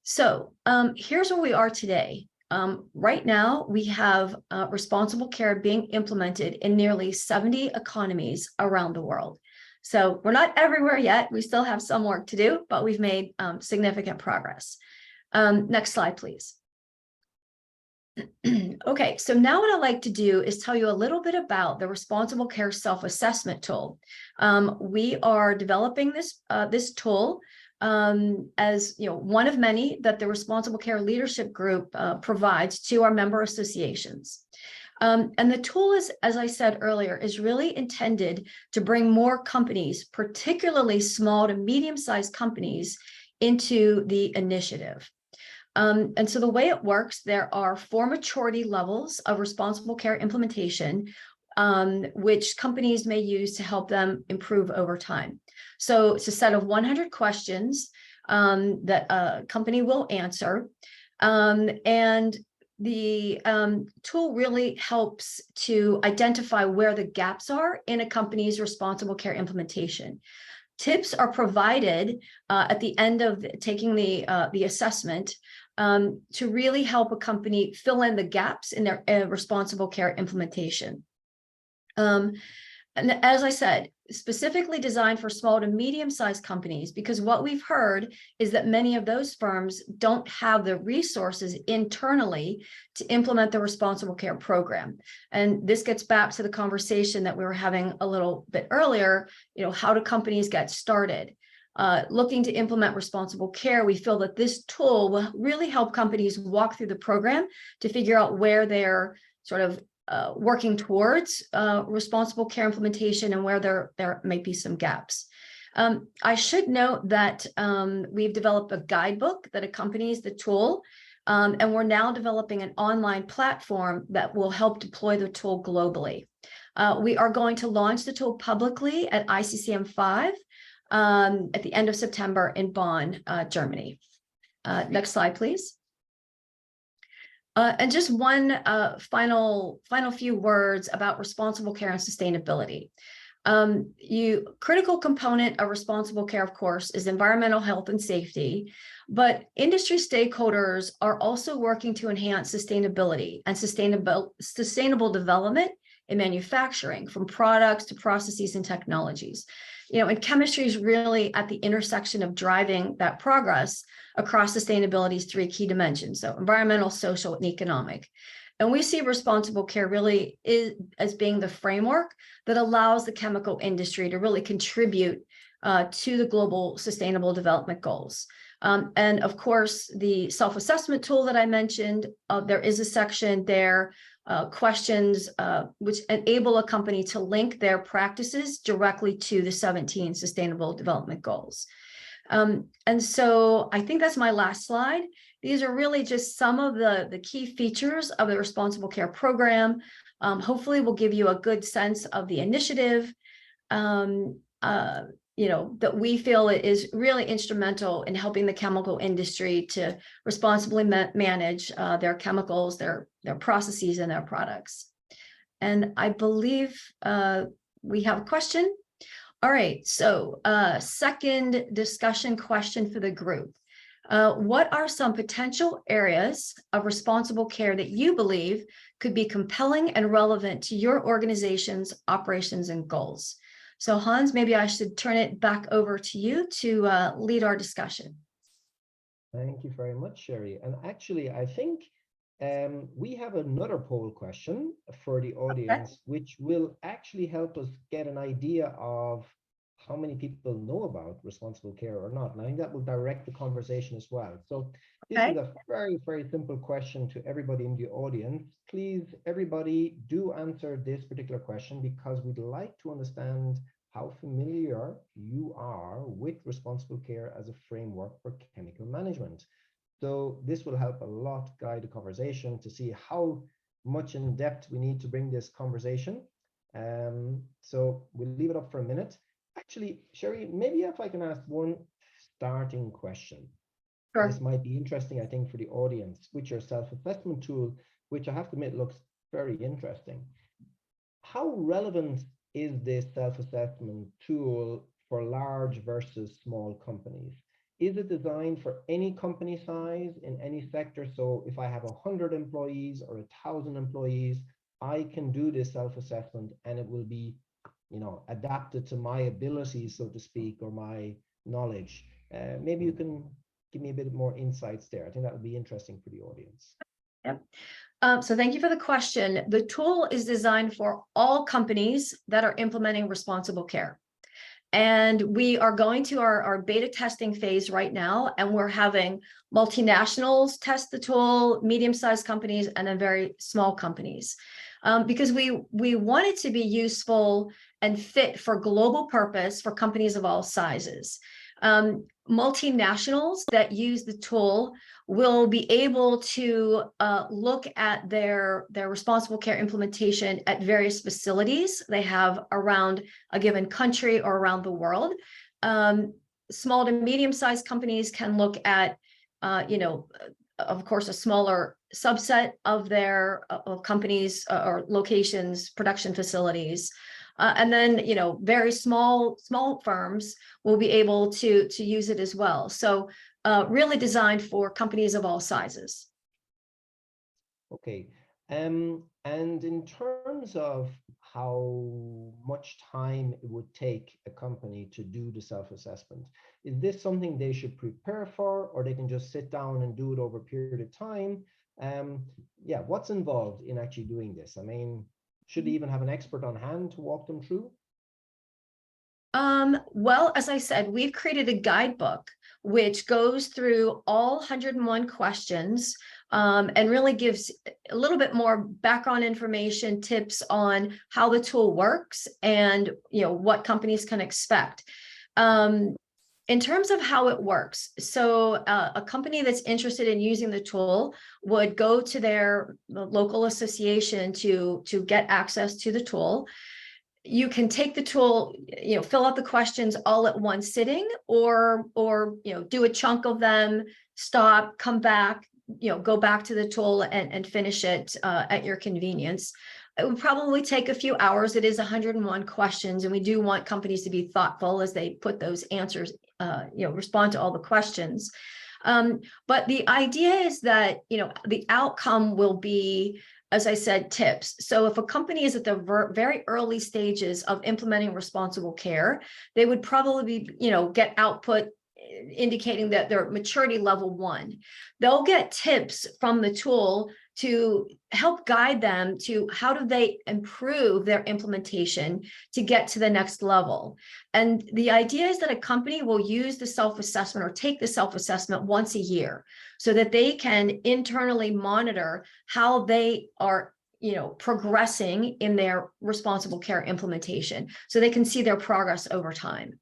So here's where we are today. Right now, we have responsible care being implemented in nearly 70 economies around the world. So we're not everywhere yet. We still have some work to do, but we've made significant progress. Next slide, please. Okay, so now what I'd like to do is tell you a little bit about the responsible care self-assessment tool. We are developing this tool as one of many that the Responsible Care Leadership Group provides to our member associations. And the tool is, as I said earlier, is really intended to bring more companies, particularly small to medium-sized companies, into the initiative. And so the way it works, there are 4 maturity levels of responsible care implementation, which companies may use to help them improve over time. So it's a set of 100 questions that a company will answer. And the tool really helps to identify where the gaps are in a company's responsible care implementation. Tips are provided at the end of taking the assessment to really help a company fill in the gaps in their responsible care implementation. And as I said, specifically designed for small to medium-sized companies, because what we've heard is that many of those firms don't have the resources internally to implement the responsible care program. And this gets back to the conversation that we were having a little bit earlier, how do companies get started? Looking to implement responsible care, we feel that this tool will really help companies walk through the program to figure out where they're sort of working towards responsible care implementation and where there might be some gaps. I should note that we've developed a guidebook that accompanies the tool, and we're now developing an online platform that will help deploy the tool globally. We are going to launch the tool publicly at ICCM 5 at the end of September in Bonn, Germany. Next slide, please. And just one final few words about responsible care and sustainability. Critical component of responsible care, of course, is environmental health and safety, but industry stakeholders are also working to enhance sustainability and sustainable development in manufacturing, from products to processes and technologies. And chemistry is really at the intersection of driving that progress across sustainability's three key dimensions, so environmental, social, and economic. And we see responsible care really as being the framework that allows the chemical industry to really contribute to the global sustainable development goals. And of course, the self-assessment tool that I mentioned, there is a section there, questions which enable a company to link their practices directly to the 17 sustainable development goals. And so I think that's my last slide. These are really just some of the key features of the Responsible Care Program. Hopefully we'll give you a good sense of the initiative, that we feel it is really instrumental in helping the chemical industry to responsibly manage their chemicals, their processes, and their products. And I believe we have a question. All right, so second discussion question for the group. What are some potential areas of responsible care that you believe could be compelling and relevant to your organization's operations and goals? So Hans, maybe I should turn it back over to you to lead our discussion. Thank you very much, Sherry. And actually, I think we have another poll question for the audience, which will actually help us get an idea of how many people know about responsible care or not. And I think that will direct the conversation as well. So this is a very, very simple question to everybody in the audience. Please, everybody, do answer this particular question, because we'd like to understand how familiar you are with responsible care as a framework for chemical management. So this will help a lot guide the conversation to see how much in depth we need to bring this conversation. So we'll leave it up for a minute. Actually, Sherry, maybe if I can ask one starting question. Sure. This might be interesting, I think, for the audience, with your self-assessment tool, which I have to admit looks very interesting. How relevant is this self-assessment tool for large versus small companies? Is it designed for any company size in any sector? So if I have 100 employees or 1,000 employees, I can do this self-assessment and it will be, adapted to my abilities, so to speak, or my knowledge. Maybe you can give me a bit more insights there. I think that would be interesting for the audience. Yep. So thank you for the question. The tool is designed for all companies that are implementing responsible care. And we are going to our beta testing phase right now, and we're having multinationals test the tool, medium-sized companies, and then very small companies. Because we want it to be useful and fit for global purpose for companies of all sizes. Multinationals that use the tool will be able to look at their responsible care implementation at various facilities they have around a given country or around the world. Small to medium-sized companies can look at, of course, a smaller subset of their companies or locations, production facilities. And then, very small firms will be able to use it as well. So really designed for companies of all sizes. Okay. And in terms of how much time it would take a company to do the self-assessment, is this something they should prepare for, or they can just sit down and do it over a period of time? Yeah, what's involved in actually doing this? I mean, should they even have an expert on hand to walk them through? Well, as I said, we've created a guidebook which goes through all 101 questions and really gives a little bit more background information, tips on how the tool works and what companies can expect. In terms of how it works, so a company that's interested in using the tool would go to their local association to get access to the tool. You can take the tool, fill out the questions all at one sitting, or do a chunk of them, stop, come back, go back to the tool and finish it at your convenience. it would probably take a few hours. It is 101 questions, and we do want companies to be thoughtful as they put those answers, respond to all the questions. But the idea is that, the outcome will be, as I said, tips. So if a company is at the very early stages of implementing responsible care, they would probably, get output indicating that they're maturity level 1. They'll get tips from the tool to help guide them to how do they improve their implementation to get to the next level. And the idea is that a company will use the self-assessment or take the self-assessment once a year so that they can internally monitor how they are progressing in their responsible care implementation, so they can see their progress over time.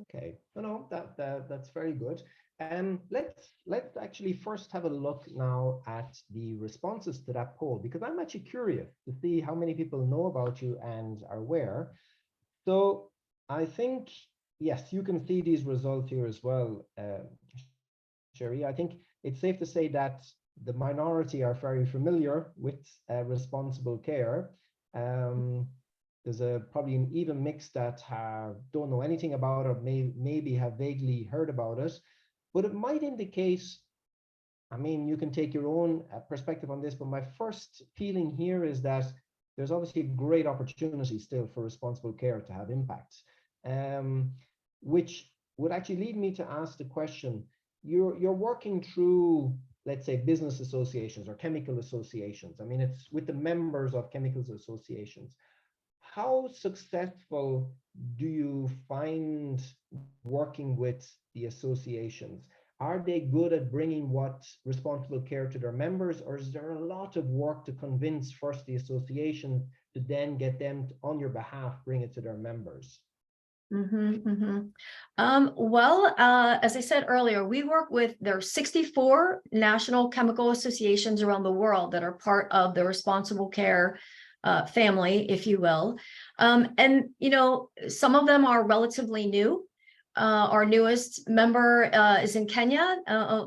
Okay, no, that's very good. Let's actually first have a look now at the responses to that poll, because I'm actually curious to see how many people know about you and are aware. So I think, yes, you can see these results here as well, Sherry. I think it's safe to say that the minority are very familiar with responsible care. There's probably an even mix that don't know anything about it, or maybe have vaguely heard about it. But it might indicate, I mean, you can take your own perspective on this, but my first feeling here is that there's obviously a great opportunity still for responsible care to have impact, which would actually lead me to ask the question, you're working through, let's say, business associations or chemical associations. I mean, it's with the members of chemicals associations. How successful do you find working with the associations? Are they good at bringing what responsible care to their members, or is there a lot of work to convince first the association to then get them to, on your behalf, bring it to their members? As I said earlier, we work with, there are 64 national chemical associations around the world that are part of the responsible care family, if you will. And, some of them are relatively new. Our newest member is in Kenya,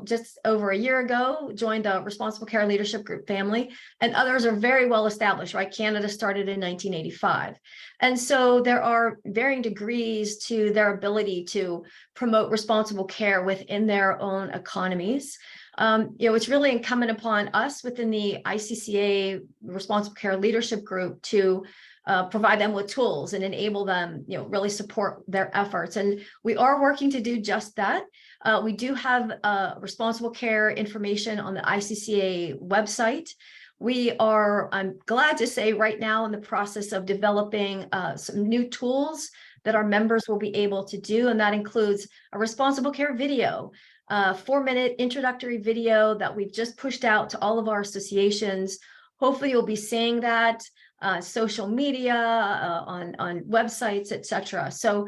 just over a year ago, joined the Responsible Care Leadership Group family, and others are very well established, right? Canada started in 1985. And so there are varying degrees to their ability to promote responsible care within their own economies. It's really incumbent upon us within the ICCA Responsible Care Leadership Group to provide them with tools and enable them, really support their efforts. And we are working to do just that. We do have responsible care information on the ICCA website. We are, I'm glad to say, right now in the process of developing some new tools that our members will be able to do. And that includes a responsible care video, 4-minute introductory video that we've just pushed out to all of our associations. Hopefully you'll be seeing that social media, on websites, etc. So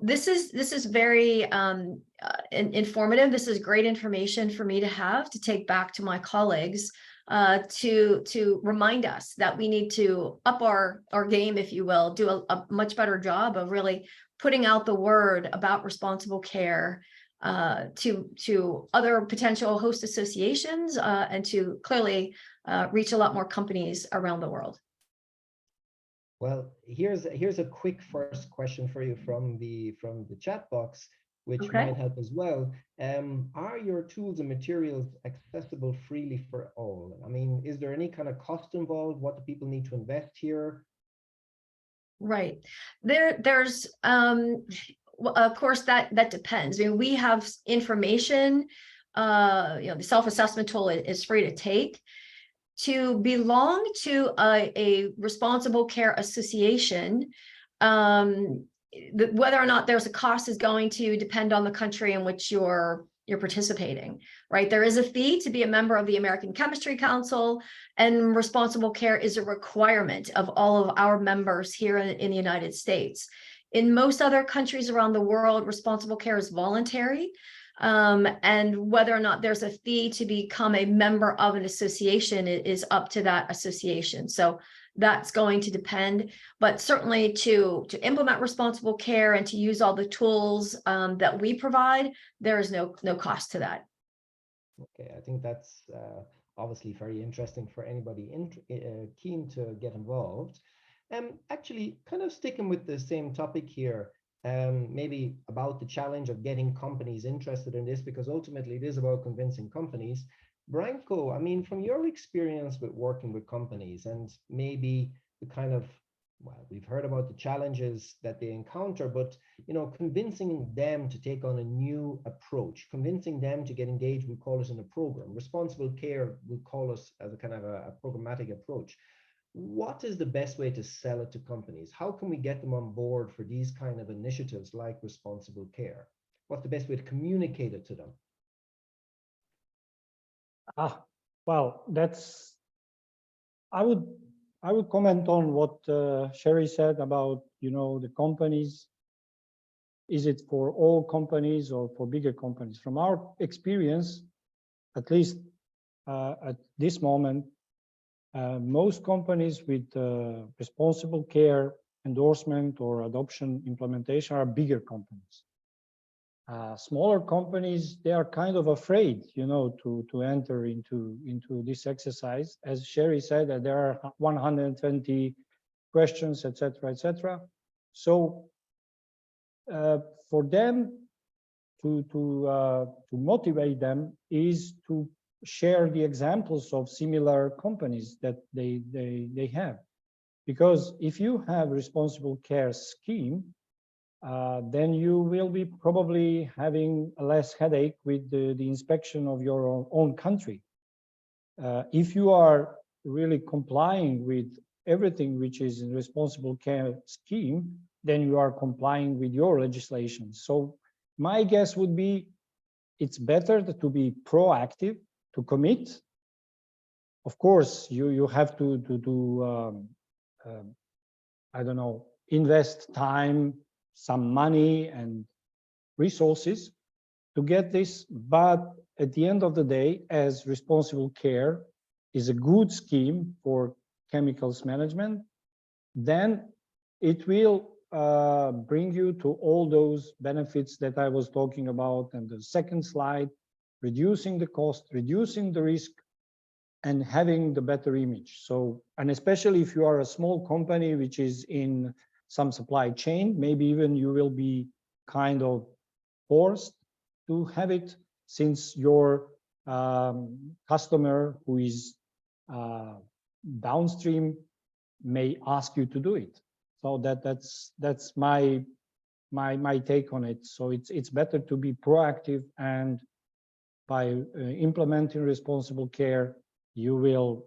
this is very informative. This is great information for me to have to take back to my colleagues to remind us that we need to up our game, if you will, do a much better job of really putting out the word about responsible care to other potential host associations and to clearly reach a lot more companies around the world. Well, here's a quick first question for you from the chat box, which might help as well. Are your tools and materials accessible freely for all? I mean, is there any kind of cost involved? What do people need to invest here? Right. There's of course that depends. I mean, we have information. The self-assessment tool is free to take. To belong to a responsible care association, whether or not there's a cost is going to depend on the country in which you're participating, right? There is a fee to be a member of the American Chemistry Council, and responsible care is a requirement of all of our members here in the United States. In most other countries around the world, responsible care is voluntary. And whether or not there's a fee to become a member of an association is up to that association. So that's going to depend, but certainly to implement responsible care and to use all the tools that we provide, there is no cost to that. Okay, I think that's obviously very interesting for anybody keen to get involved. Actually, kind of sticking with the same topic here, maybe about the challenge of getting companies interested in this, because ultimately it is about convincing companies. Branko, I mean, from your experience with working with companies and maybe the kind of, well, we've heard about the challenges that they encounter, but convincing them to take on a new approach, convincing them to get engaged, we call it in a program. Responsible care, we call us as a kind of a programmatic approach. What is the best way to sell it to companies? How can we get them on board for these kind of initiatives like responsible care? What's the best way to communicate it to them? Well, I would comment on what Sherry said about, the companies. Is it for all companies or for bigger companies? From our experience, at least at this moment, most companies with responsible care endorsement or adoption implementation are bigger companies. Smaller companies, they are kind of afraid, to enter into this exercise. As Sherry said, that there are 120 questions, etc., etc. So for them to motivate them is to share the examples of similar companies that they have, because if you have responsible care scheme, then you will be probably having a less headache with the inspection of your own country. If you are really complying with everything which is in responsible care scheme, then you are complying with your legislation. So my guess would be it's better to be proactive, to commit. Of course, you have to I don't know, invest time, some money and resources to get this, but at the end of the day, as responsible care is a good scheme for chemicals management, then it will bring you to all those benefits that I was talking about. And the second slide, reducing the cost, reducing the risk, and having the better image. So, and especially if you are a small company which is in some supply chain, maybe even you will be kind of forced to have it, since your customer who is downstream may ask you to do it. So that's my take on it. So it's better to be proactive, and by implementing responsible care, you will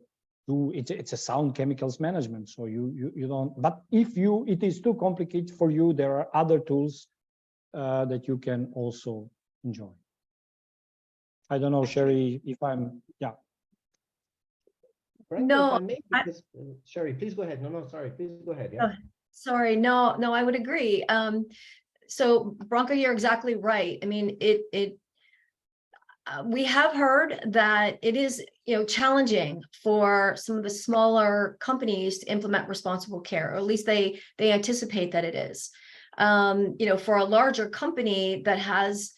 do it. It's a sound chemicals management. So you don't. But if it is too complicated for you, there are other tools that you can also enjoy. I don't know, Sherry, if I'm Branko, No, if I may, Sherry, please go ahead. No, sorry, please go ahead. Yeah. Sorry, no, I would agree. So Branko, you're exactly right. I mean, we have heard that it is, challenging for some of the smaller companies to implement responsible care, or at least they anticipate that it is. For a larger company that has,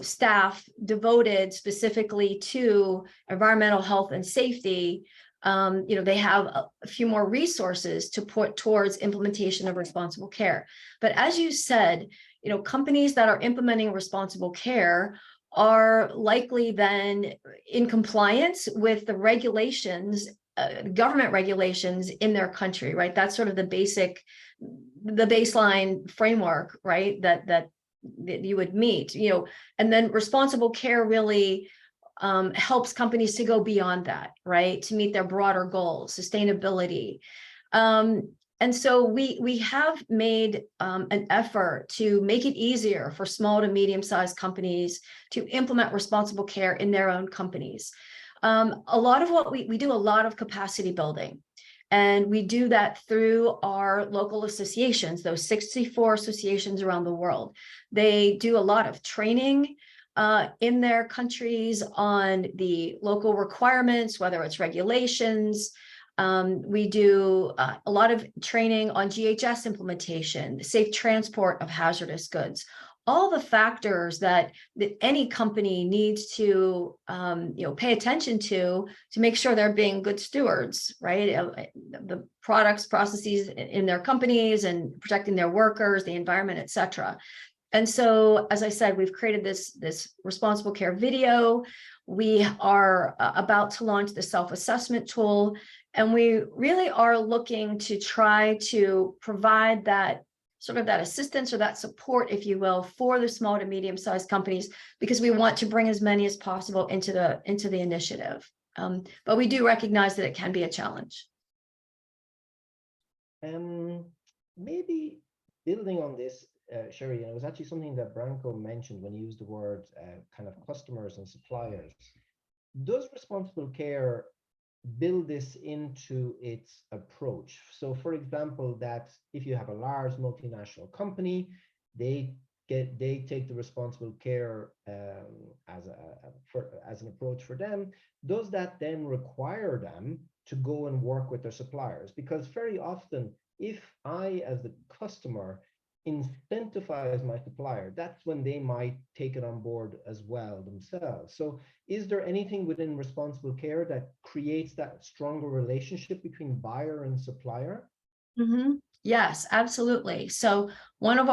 staff devoted specifically to environmental health and safety, they have a few more resources to put towards implementation of responsible care. But as you said, companies that are implementing responsible care are likely then in compliance with the regulations, government regulations in their country, right? That's sort of the baseline framework, right? That you would meet, and then responsible care really helps companies to go beyond that, right? To meet their broader goals, sustainability. And so we have made an effort to make it easier for small to medium-sized companies to implement responsible care in their own companies. A lot of what we do a lot of capacity building, and we do that through our local associations, those 64 associations around the world. They do a lot of training in their countries on the local requirements, whether it's regulations. We do a lot of training on GHS implementation, safe transport of hazardous goods. all the factors that any company needs to pay attention to make sure they're being good stewards, right? The products, processes in their companies, and protecting their workers, the environment, et cetera. And so, as I said, we've created this responsible care video. We are about to launch the self-assessment tool, and we really are looking to try to provide that sort of that assistance or that support, if you will, for the small to medium-sized companies, because we want to bring as many as possible into the initiative. But we do recognize that it can be a challenge. Maybe building on this, Sherry, it was actually something that Branko mentioned when he used the word kind of customers and suppliers. Does responsible care build this into its approach? So, for example, that if you have a large multinational company, they take the responsible care as an approach for them. Does that then require them to go and work with their suppliers? Because very often, if I, as the customer, incentivize my supplier, that's when they might take it on board as well themselves. So is there anything within responsible care that creates that stronger relationship between buyer and supplier? Mm-hmm. Yes, absolutely. So one of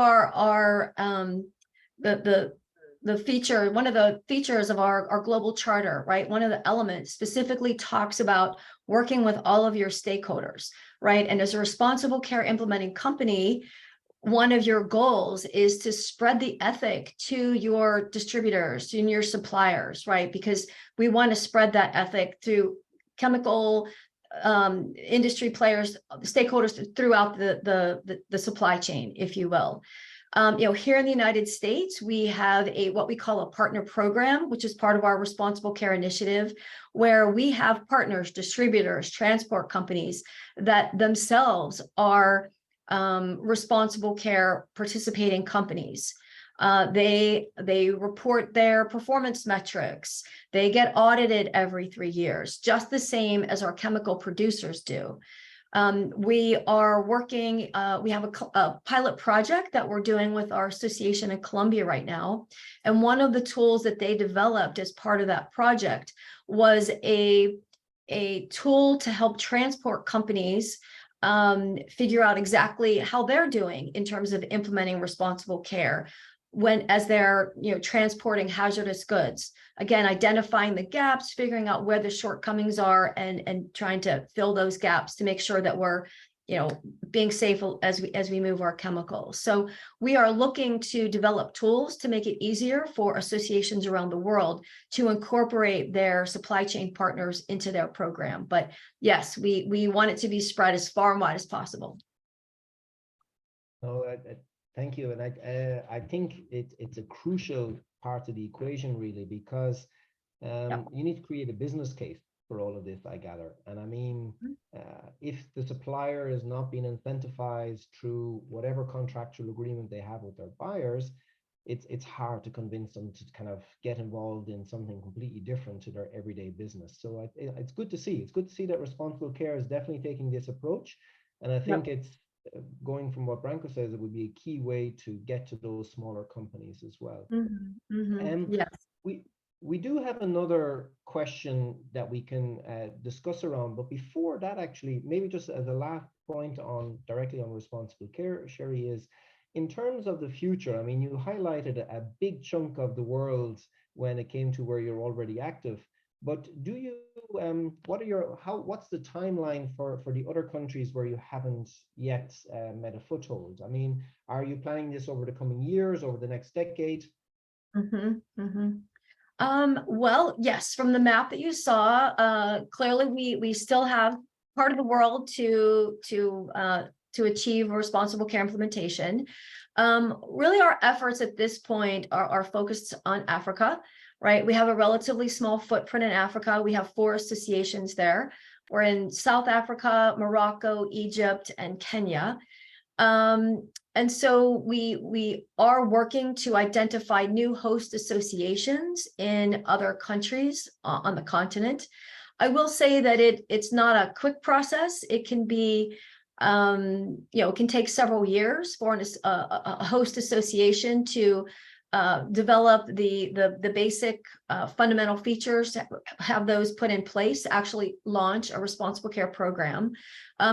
the feature, one of the features of our global charter, right? One of the elements specifically talks about working with all of your stakeholders, right? And as a responsible care implementing company, one of your goals is to spread the ethic to your distributors, to your suppliers, right? Because we want to spread that ethic through chemical industry players, stakeholders throughout the supply chain, if you will. Here in the United States, we have what we call a partner program, which is part of our responsible care initiative, where we have partners, distributors, transport companies that themselves are responsible care participating companies. They report their performance metrics. They get audited every 3 years, just the same as our chemical producers do. We are working, we have a pilot project that we're doing with our association in Colombia right now. And one of the tools that they developed as part of that project was a tool to help transport companies figure out exactly how they're doing in terms of implementing responsible care as they're transporting hazardous goods. Again, identifying the gaps, figuring out where the shortcomings are, and trying to fill those gaps to make sure that we're being safe as we move our chemicals. So we are looking to develop tools to make it easier for associations around the world to incorporate their supply chain partners into their program. But yes, we want it to be spread as far and wide as possible. Oh, thank you. And I think it's a crucial part of the equation, really, because you need to create a business case for all of this, I gather. And I mean, if the supplier is not being incentivized through whatever contractual agreement they have with their buyers, it's hard to convince them to kind of get involved in something completely different to their everyday business. So it's good to see. It's good to see that responsible care is definitely taking this approach. And I think it's going from what Branko says, it would be a key way to get to those smaller companies as well. Yes. We do have another question that we can discuss around, but before that, actually, maybe just as a last point directly on responsible care, Sherry, is in terms of the future. I mean, you highlighted a big chunk of the world when it came to where you're already active, but do you what's the timeline for the other countries where you haven't yet met a foothold? I mean, are you planning this over the coming years, over the next decade? Well, yes, from the map that you saw, clearly we still have part of the world to achieve responsible care implementation. Really, our efforts at this point are focused on Africa, right? We have a relatively small footprint in Africa. We have 4 associations there. We're in South Africa, Morocco, Egypt, and Kenya. And so we are working to identify new host associations in other countries on the continent. I will say that it's not a quick process. It can be It can take several years for a host association to develop the basic fundamental features, to have those put in place, actually launch a responsible care program.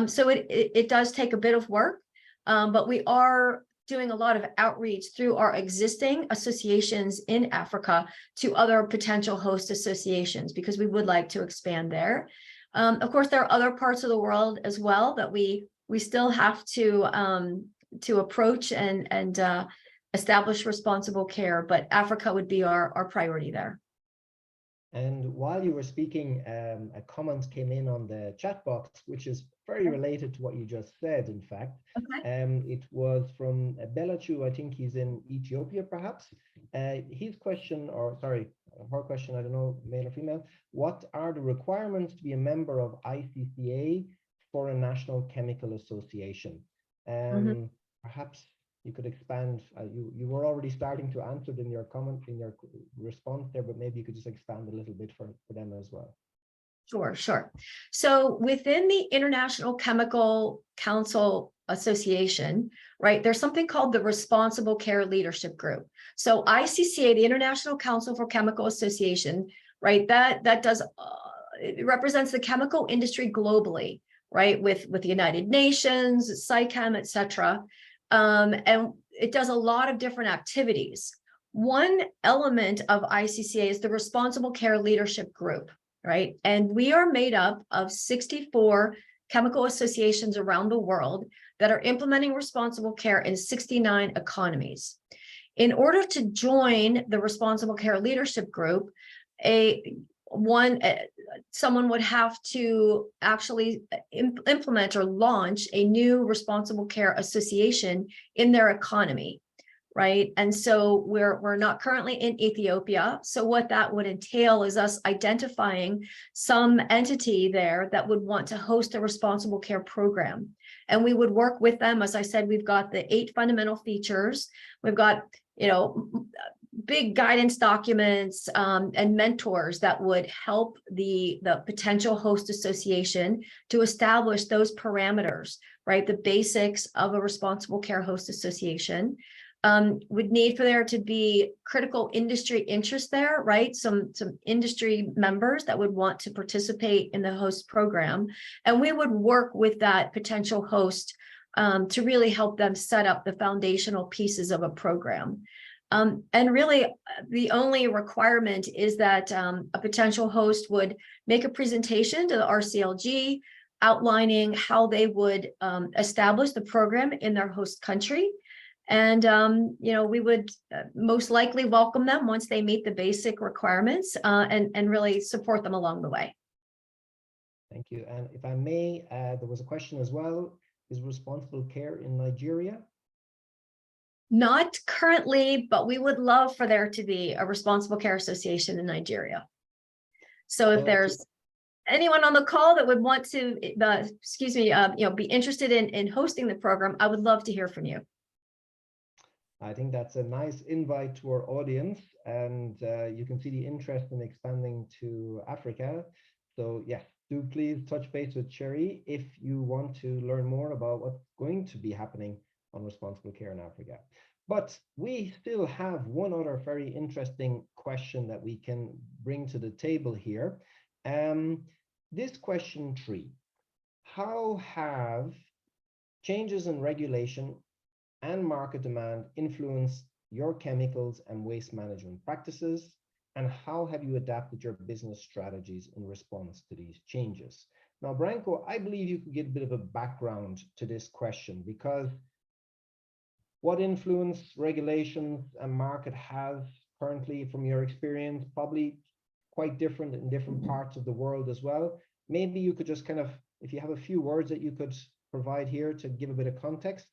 So it does take a bit of work, but we are doing a lot of outreach through our existing associations in Africa to other potential host associations, because we would like to expand there. Of course, there are other parts of the world as well that we still have to approach and establish responsible care, but Africa would be our priority there. And while you were speaking, a comment came in on the chat box, which is very related to what you just said, in fact. Okay. It was from Belachu, I think he's in Ethiopia, perhaps. His question, or sorry, her question, I don't know, male or female, what are the requirements to be a member of ICCA for a national chemical association? Perhaps you could expand. You were already starting to answer it in your comment, in your response there, but maybe you could just expand a little bit for them as well. Sure. So within the International Chemical Council Association, right, there's something called the Responsible Care Leadership Group. So ICCA, the International Council for Chemical Association, right, that does, it represents the chemical industry globally, right, with the United Nations, SciChem, et cetera. And it does a lot of different activities. One element of ICCA is the Responsible Care Leadership Group, right? And we are made up of 64 chemical associations around the world that are implementing responsible care in 69 economies. In order to join the Responsible Care Leadership Group, someone would have to actually implement or launch a new responsible care association in their economy, right? And so we're not currently in Ethiopia. So what that would entail is us identifying some entity there that would want to host a responsible care program. And we would work with them. As I said, we've got the 8 fundamental features. We've got, big guidance documents and mentors that would help the potential host association to establish those parameters, right? The basics of a responsible care host association. Would need for there to be critical industry interest there, right? Some industry members that would want to participate in the host program. And we would work with that potential host to really help them set up the foundational pieces of a program. And really, the only requirement is that a potential host would make a presentation to the RCLG outlining how they would establish the program in their host country. And, we would most likely welcome them once they meet the basic requirements and really support them along the way. Thank you. And if I may, there was a question as well. Is responsible care in Nigeria? Not currently, but we would love for there to be a responsible care association in Nigeria. So if there's anyone on the call that would want to, be interested in hosting the program, I would love to hear from you. I think that's a nice invite to our audience, and you can see the interest in expanding to Africa. So yes, do please touch base with Cherry if you want to learn more about what's going to be happening on responsible care in Africa. But we still have one other very interesting question that we can bring to the table here. This question 3, how have changes in regulation and market demand influenced your chemicals and waste management practices? And how have you adapted your business strategies in response to these changes? Now, Branko, I believe you could give a bit of a background to this question, because what influence regulations and market have currently, from your experience, probably quite different in different parts of the world as well. Maybe you could just kind of, if you have a few words that you could provide here to give a bit of context,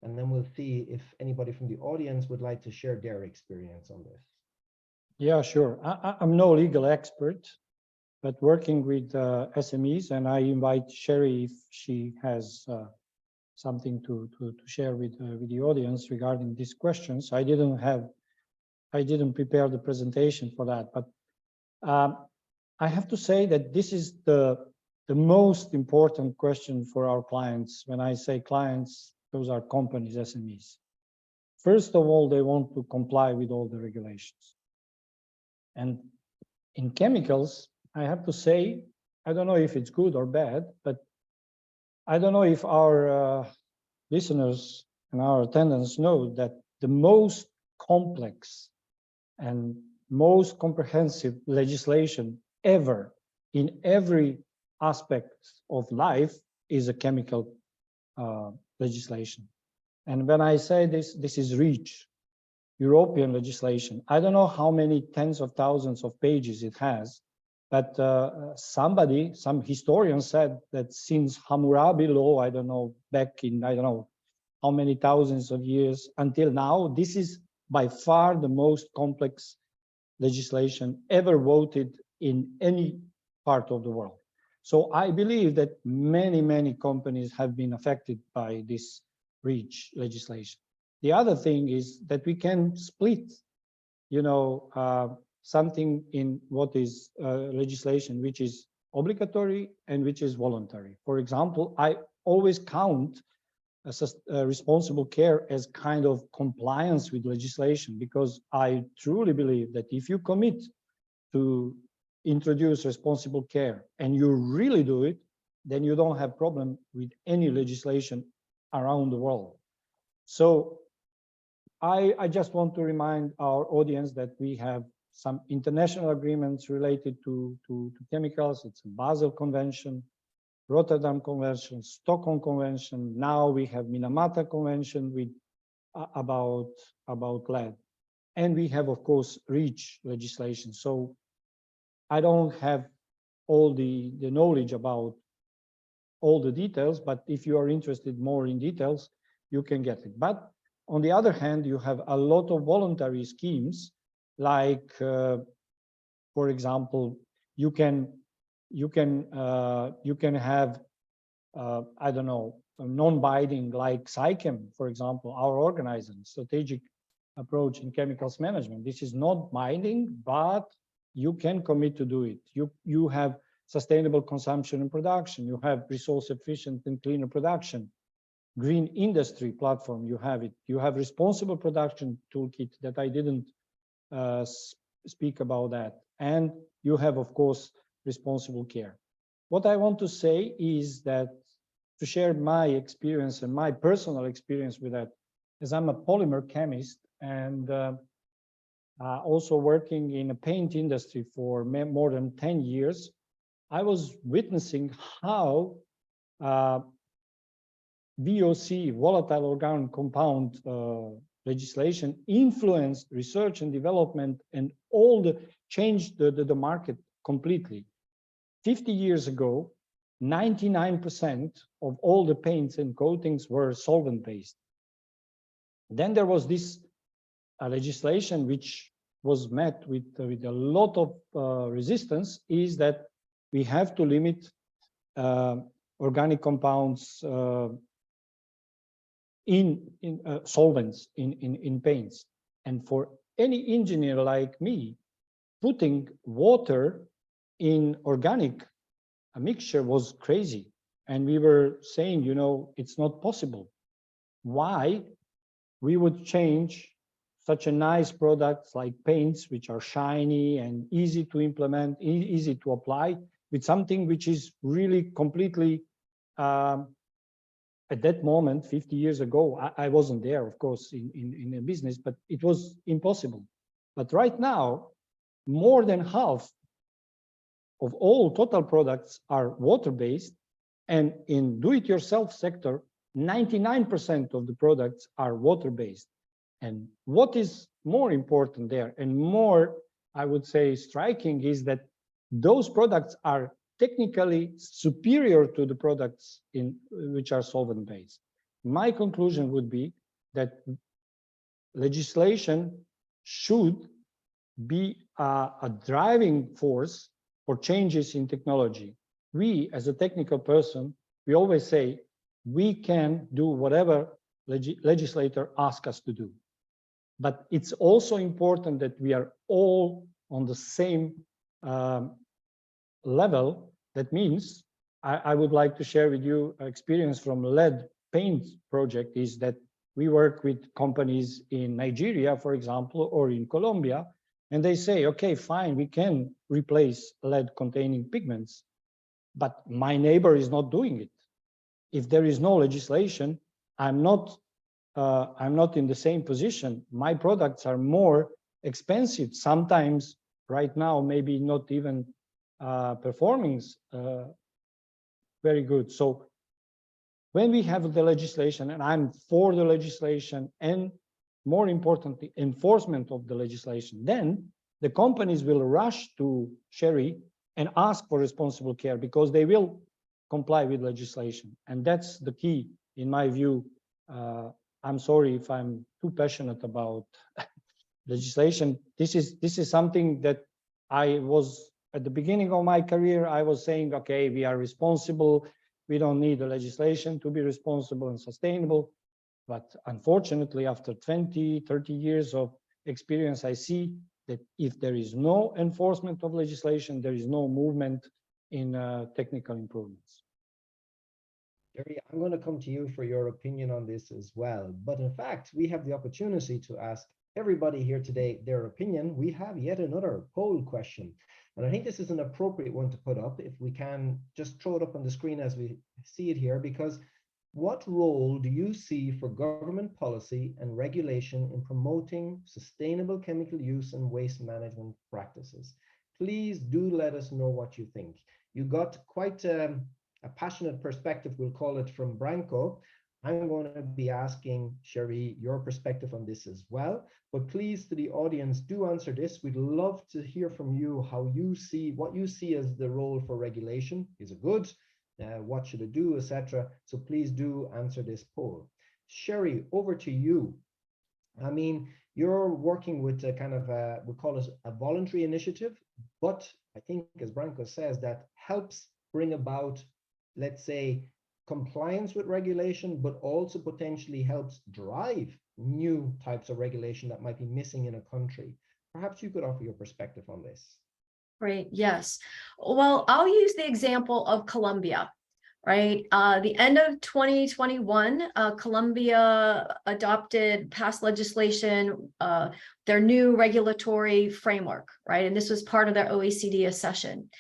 and then we'll see if anybody from the audience would like to share their experience on this. Yeah, sure. I'm no legal expert, but working with SMEs, and I invite Sherry if she has something to share with the audience regarding these questions. I didn't prepare the presentation for that, but I have to say that this is the the most important question for our clients, when I say clients, those are companies, SMEs. First of all, they want to comply with all the regulations. And in chemicals, I have to say, I don't know if it's good or bad, but I don't know if our listeners and our attendants know that the most complex and most comprehensive legislation ever in every aspect of life is a chemical legislation. And when I say this, this is REACH, European legislation. I don't know how many tens of thousands of pages it has, but some historian said that since Hammurabi law, I don't know, back in, I don't know how many thousands of years until now, this is by far the most complex legislation ever voted in any part of the world. So I believe that many, many companies have been affected by this REACH legislation. The other thing is that we can split, something in what is legislation, which is obligatory and which is voluntary. For example, I always count responsible care as kind of compliance with legislation, because I truly believe that if you commit to introduce responsible care and you really do it, then you don't have problem with any legislation around the world. So I just want to remind our audience that we have some international agreements related to chemicals. It's a Basel Convention, Rotterdam Convention, Stockholm Convention. Now we have Minamata Convention with about lead. And we have, of course, REACH legislation. So I don't have all the knowledge about all the details, but if you are interested more in details, you can get it. But on the other hand, you have a lot of voluntary schemes, like, for example, you can have, I don't know, non-binding, like SciChem, for example, our organizer, strategic approach in chemicals management. This is not binding, but you can commit to do it. You have sustainable consumption and production. You have resource efficient and cleaner production. Green industry platform, you have it. You have responsible production toolkit that I didn't speak about that. And you have, of course, responsible care. What I want to say is that, to share my experience and my personal experience with that, as I'm a polymer chemist and also working in a paint industry for more than 10 years, I was witnessing how VOC, volatile organic compound legislation, influenced research and development and changed the market completely. 50 years ago, 99% of all the paints and coatings were solvent-based. Then there was this legislation which was met with a lot of resistance, is that we have to limit organic compounds in solvents in paints. And for any engineer like me, putting water in organic a mixture was crazy. And we were saying, it's not possible. Why we would change such a nice products like paints, which are shiny and easy to implement, easy to apply, with something which is really completely, at that moment, 50 years ago, I wasn't there, of course, in a business, but it was impossible. But right now, more than half of all total products are water-based, and in do-it-yourself sector, 99% of the products are water-based. And what is more important there, and more, I would say, striking, is that those products are technically superior to the products which are solvent-based. My conclusion would be that legislation should be a driving force for changes in technology. We, as a technical person, we always say we can do whatever legislator asks us to do. But it's also important that we are all on the same level. That means I would like to share with you experience from lead paint project is that we work with companies in Nigeria, for example, or in Colombia, and they say, okay, fine, we can replace lead containing pigments, but my neighbor is not doing it. If there is no legislation, I'm not in the same position. My products are more expensive. Sometimes right now, maybe not even performing very good. So when we have the legislation, and I'm for the legislation, and more importantly, enforcement of the legislation, then the companies will rush to Sherry and ask for responsible care because they will comply with legislation. And that's the key, in my view. I'm sorry if I'm too passionate about legislation. This is something that I was, at the beginning of my career, I was saying, okay, we are responsible. We don't need the legislation to be responsible and sustainable. But unfortunately, after 20, 30 years of experience, I see that if there is no enforcement of legislation, there is no movement in technical improvements. Jerry, I'm going to come to you for your opinion on this as well. But in fact, we have the opportunity to ask everybody here today their opinion. We have yet another poll question. And I think this is an appropriate one to put up. If we can just throw it up on the screen as we see it here, because what role do you see for government policy and regulation in promoting sustainable chemical use and waste management practices? Please do let us know what you think. You got quite a passionate perspective, we'll call it, from Branko. I'm going to be asking Sherry your perspective on this as well. But please, to the audience, do answer this. We'd love to hear from you how you see, what you see as the role for regulation. Is it good? What should it do, etc. So please do answer this poll. Sherry, over to you. I mean, you're working with a kind of, we call it a voluntary initiative, but I think, as Branko says, that helps bring about, let's say, compliance with regulation, but also potentially helps drive new types of regulation that might be missing in a country. Perhaps you could offer your perspective on this. Great, yes. Well, I'll use the example of Colombia, right? The end of 2021, Colombia passed legislation, their new regulatory framework, right? And this was part of their OECD accession.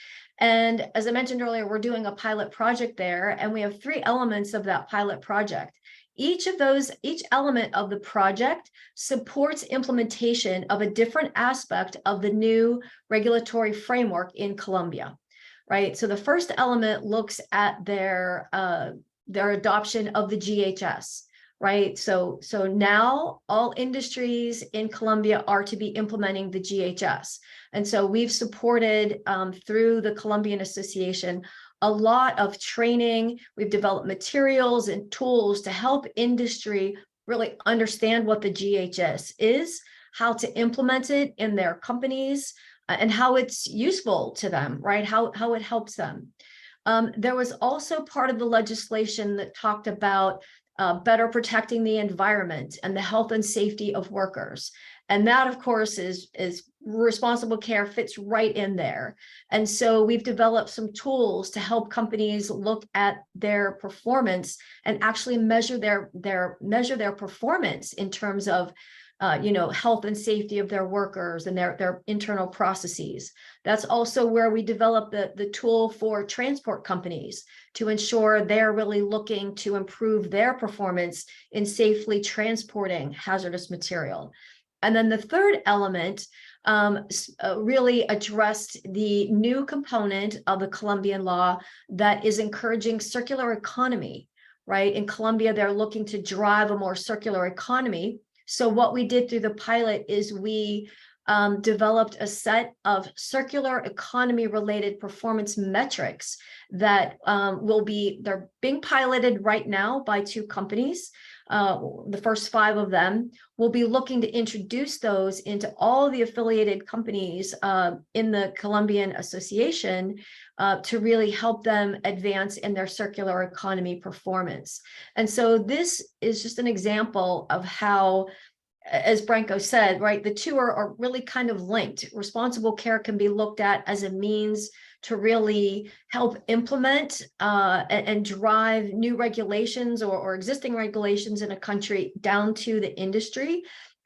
And as I mentioned earlier, we're doing a pilot project there, and we have 3 elements of that pilot project. Each element of the project supports implementation of a different aspect of the new regulatory framework in Colombia, right? So the first element looks at their adoption of the GHS, right? So now all industries in Colombia are to be implementing the GHS. And so we've supported through the Colombian Association a lot of training. We've developed materials and tools to help industry really understand what the GHS is, how to implement it in their companies, and how it's useful to them, right? How it helps them. There was also part of the legislation that talked about better protecting the environment and the health and safety of workers. And that, of course, is responsible care fits right in there. And so we've developed some tools to help companies look at their performance and actually measure their performance in terms of health and safety of their workers and their internal processes. That's also where we develop the tool for transport companies to ensure they're really looking to improve their performance in safely transporting hazardous material. And then the third element really addressed the new component of the Colombian law that is encouraging circular economy, right? In Colombia, they're looking to drive a more circular economy. So what we did through the pilot is we developed a set of circular economy related performance metrics that they're being piloted right now by 2 companies. The first 5 of them will be looking to introduce those into all the affiliated companies in the Colombian Association to really help them advance in their circular economy performance. And so this is just an example of how as Branko said, right, the two are really kind of linked. Responsible care can be looked at as a means to really help implement and drive new regulations or existing regulations in a country down to the industry.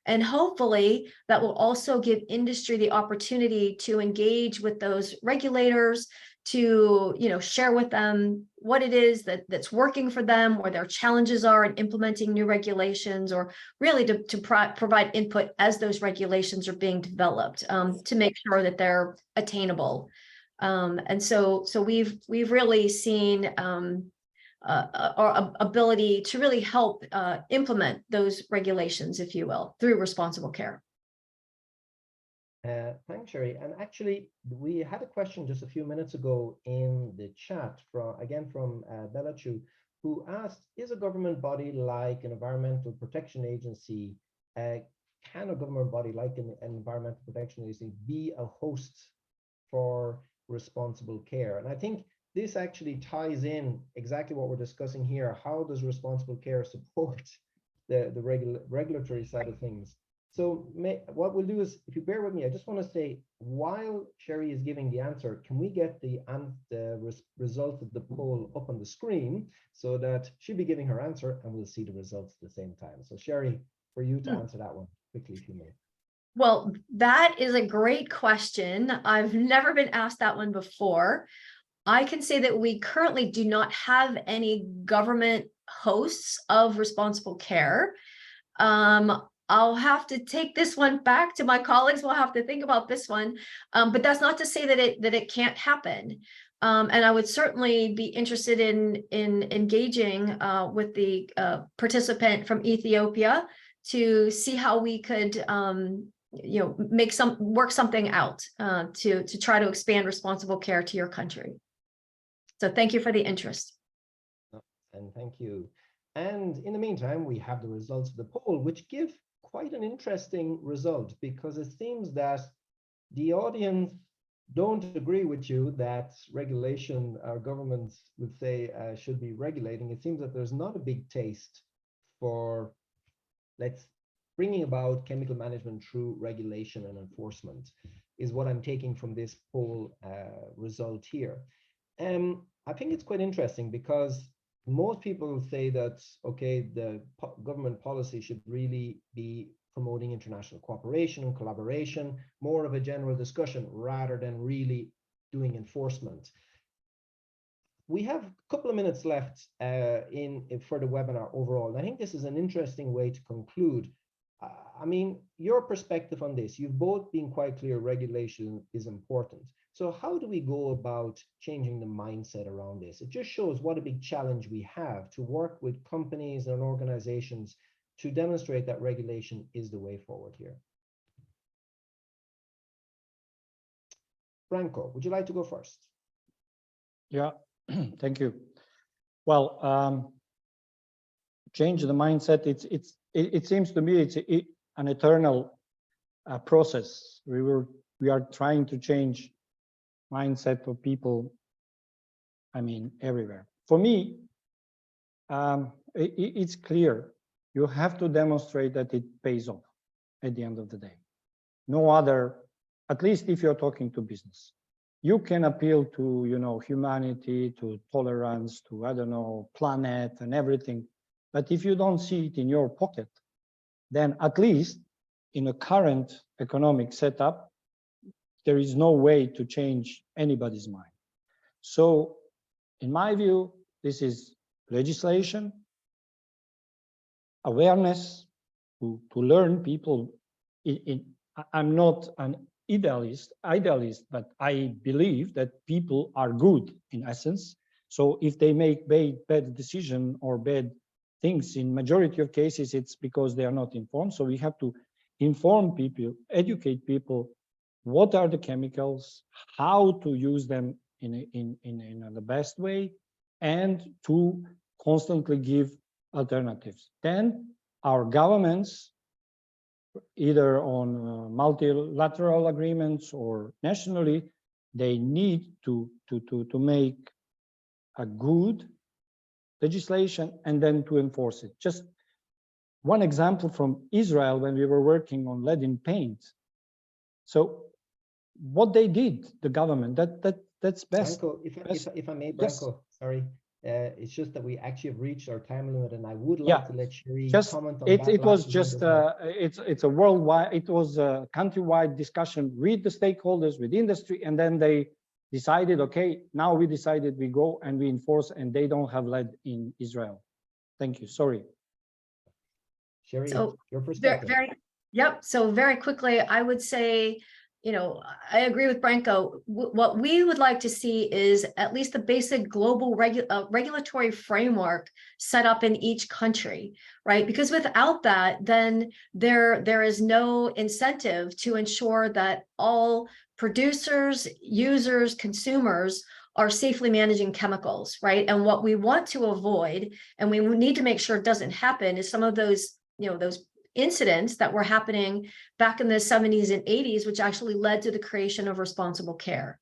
And hopefully that will also give industry the opportunity to engage with those regulators, to share with them what it is that's working for them, where their challenges are in implementing new regulations, or really to provide input as those regulations are being developed, to make sure that they're attainable. And so we've really seen our ability to really help implement those regulations, if you will, through responsible care. Thanks, Sherry. And actually, we had a question just a few minutes ago in the chat from Bella Chu, who asked, is a government body like an Environmental Protection Agency, can a government body like an Environmental Protection Agency be a host for responsible care? And I think this actually ties in exactly what we're discussing here. How does responsible care support the regulatory side of things? So what we'll do is, if you bear with me, I just want to say, while Sherry is giving the answer, can we get the result of the poll up on the screen so that she'll be giving her answer and we'll see the results at the same time. So Sherry, for you to answer that one quickly, if you may. Well, that is a great question. I've never been asked that one before. I can say that we currently do not have any government hosts of responsible care. I'll have to take this one back to my colleagues. We'll have to think about this one, but that's not to say that it can't happen. And I would certainly be interested in engaging with the participant from Ethiopia to see how we could work something out to try to expand responsible care to your country. So thank you for the interest. And thank you. And in the meantime, we have the results of the poll, which give quite an interesting result, because it seems that the audience don't agree with you that regulation, our governments would say should be regulating. It seems that there's not a big taste for bringing about chemical management through regulation and enforcement, is what I'm taking from this poll result here. I think it's quite interesting, because most people say that, okay, the government policy should really be promoting international cooperation and collaboration, more of a general discussion rather than really doing enforcement. We have a couple of minutes left for the webinar overall. And I think this is an interesting way to conclude. I mean, your perspective on this, you've both been quite clear regulation is important. So how do we go about changing the mindset around this? It just shows what a big challenge we have to work with companies and organizations to demonstrate that regulation is the way forward here. Branko, would you like to go first? Yeah, thank you. Well, change the mindset. It seems to me it's an eternal process. We are trying to change mindset for people, I mean, everywhere. For me, it's clear. You have to demonstrate that it pays off at the end of the day. No other, at least if you're talking to business. You can appeal to, humanity, to tolerance, to, I don't know, planet and everything. But if you don't see it in your pocket, then at least in a current economic setup, there is no way to change anybody's mind. So in my view, this is legislation, awareness, to learn people. I'm not an idealist, but I believe that people are good in essence. So if they make bad decision or bad things, in majority of cases, it's because they are not informed. So we have to inform people, educate people, what are the chemicals, how to use them in the best way, and to constantly give alternatives. Then our governments, either on multilateral agreements or nationally, they need to make a good legislation and then to enforce it. Just one example from Israel when we were working on lead in paint. So what they did, the government, that's best. Branko, if I may, Branko, Yes. sorry. It's just that we actually have reached our time limit, and I would like Yeah. to let Sherry Just comment on it, that. it was just it's a worldwide, it was a countrywide discussion with the stakeholders, with industry, and then they decided, okay, now we decided we go and we enforce, and they don't have lead in Israel. Thank you. Sorry. Sherry, So your perspective. Yep. So very quickly, I would say, I agree with Branko. What we would like to see is at least the basic global regulatory framework set up in each country, right? Because without that, then there is no incentive to ensure that all producers, users, consumers are safely managing chemicals, right? And what we want to avoid, and we need to make sure it doesn't happen, is some of those, those incidents that were happening back in the 70s and 80s, which actually led to the creation of responsible care.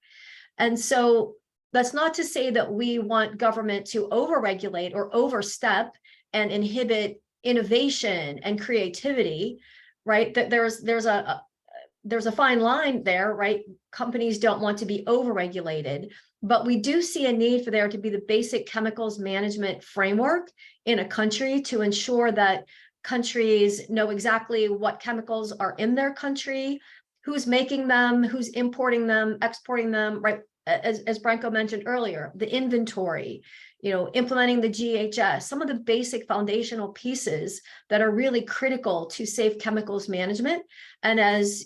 And so that's not to say that we want government to overregulate or overstep and inhibit innovation and creativity, right? That there's a fine line there, right? Companies don't want to be overregulated, but we do see a need for there to be the basic chemicals management framework in a country to ensure that countries know exactly what chemicals are in their country, who's making them, who's importing them, exporting them, right? As Branko mentioned earlier, the inventory, implementing the GHS, some of the basic foundational pieces that are really critical to safe chemicals management. And as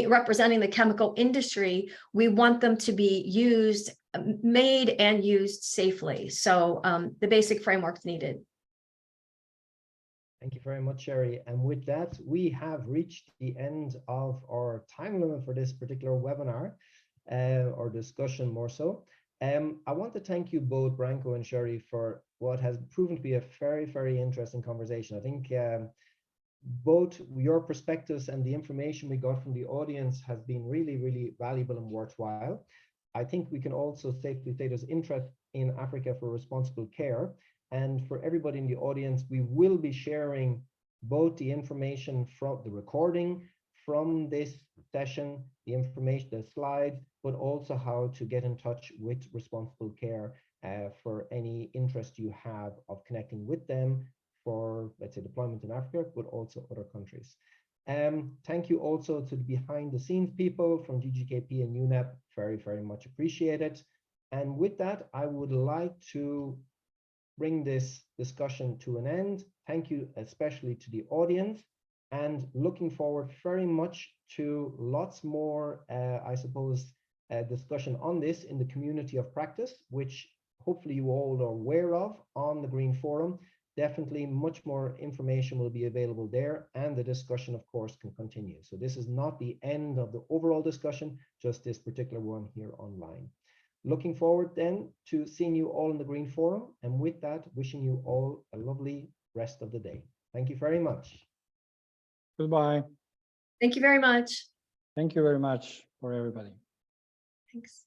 representing the chemical industry, we want them to be made and used safely. So the basic framework's needed. Thank you very much, Sherry. And with that, we have reached the end of our time limit for this particular webinar, or discussion more so. I want to thank you both, Branko and Sherry, for what has proven to be a very, very interesting conversation. I think both your perspectives and the information we got from the audience has been really, really valuable and worthwhile. I think we can also safely say there's interest in Africa for responsible care. And for everybody in the audience, we will be sharing both the information from the recording from this session, the information, the slides, but also how to get in touch with responsible care for any interest you have of connecting with them for, let's say, deployment in Africa, but also other countries. Thank you also to the behind the scenes people from DGKP and UNEP, very, very much appreciated. And with that, I would like to bring this discussion to an end. Thank you especially to the audience, and looking forward very much to lots more, I suppose, discussion on this in the community of practice, which hopefully you all are aware of on the Green Forum. Definitely much more information will be available there, and the discussion, of course, can continue. So this is not the end of the overall discussion, just this particular one here online. Looking forward then to seeing you all in the Green Forum, and with that, wishing you all a lovely rest of the day. Thank you very much. Goodbye. Thank you very much. Thank you very much for everybody. Thanks.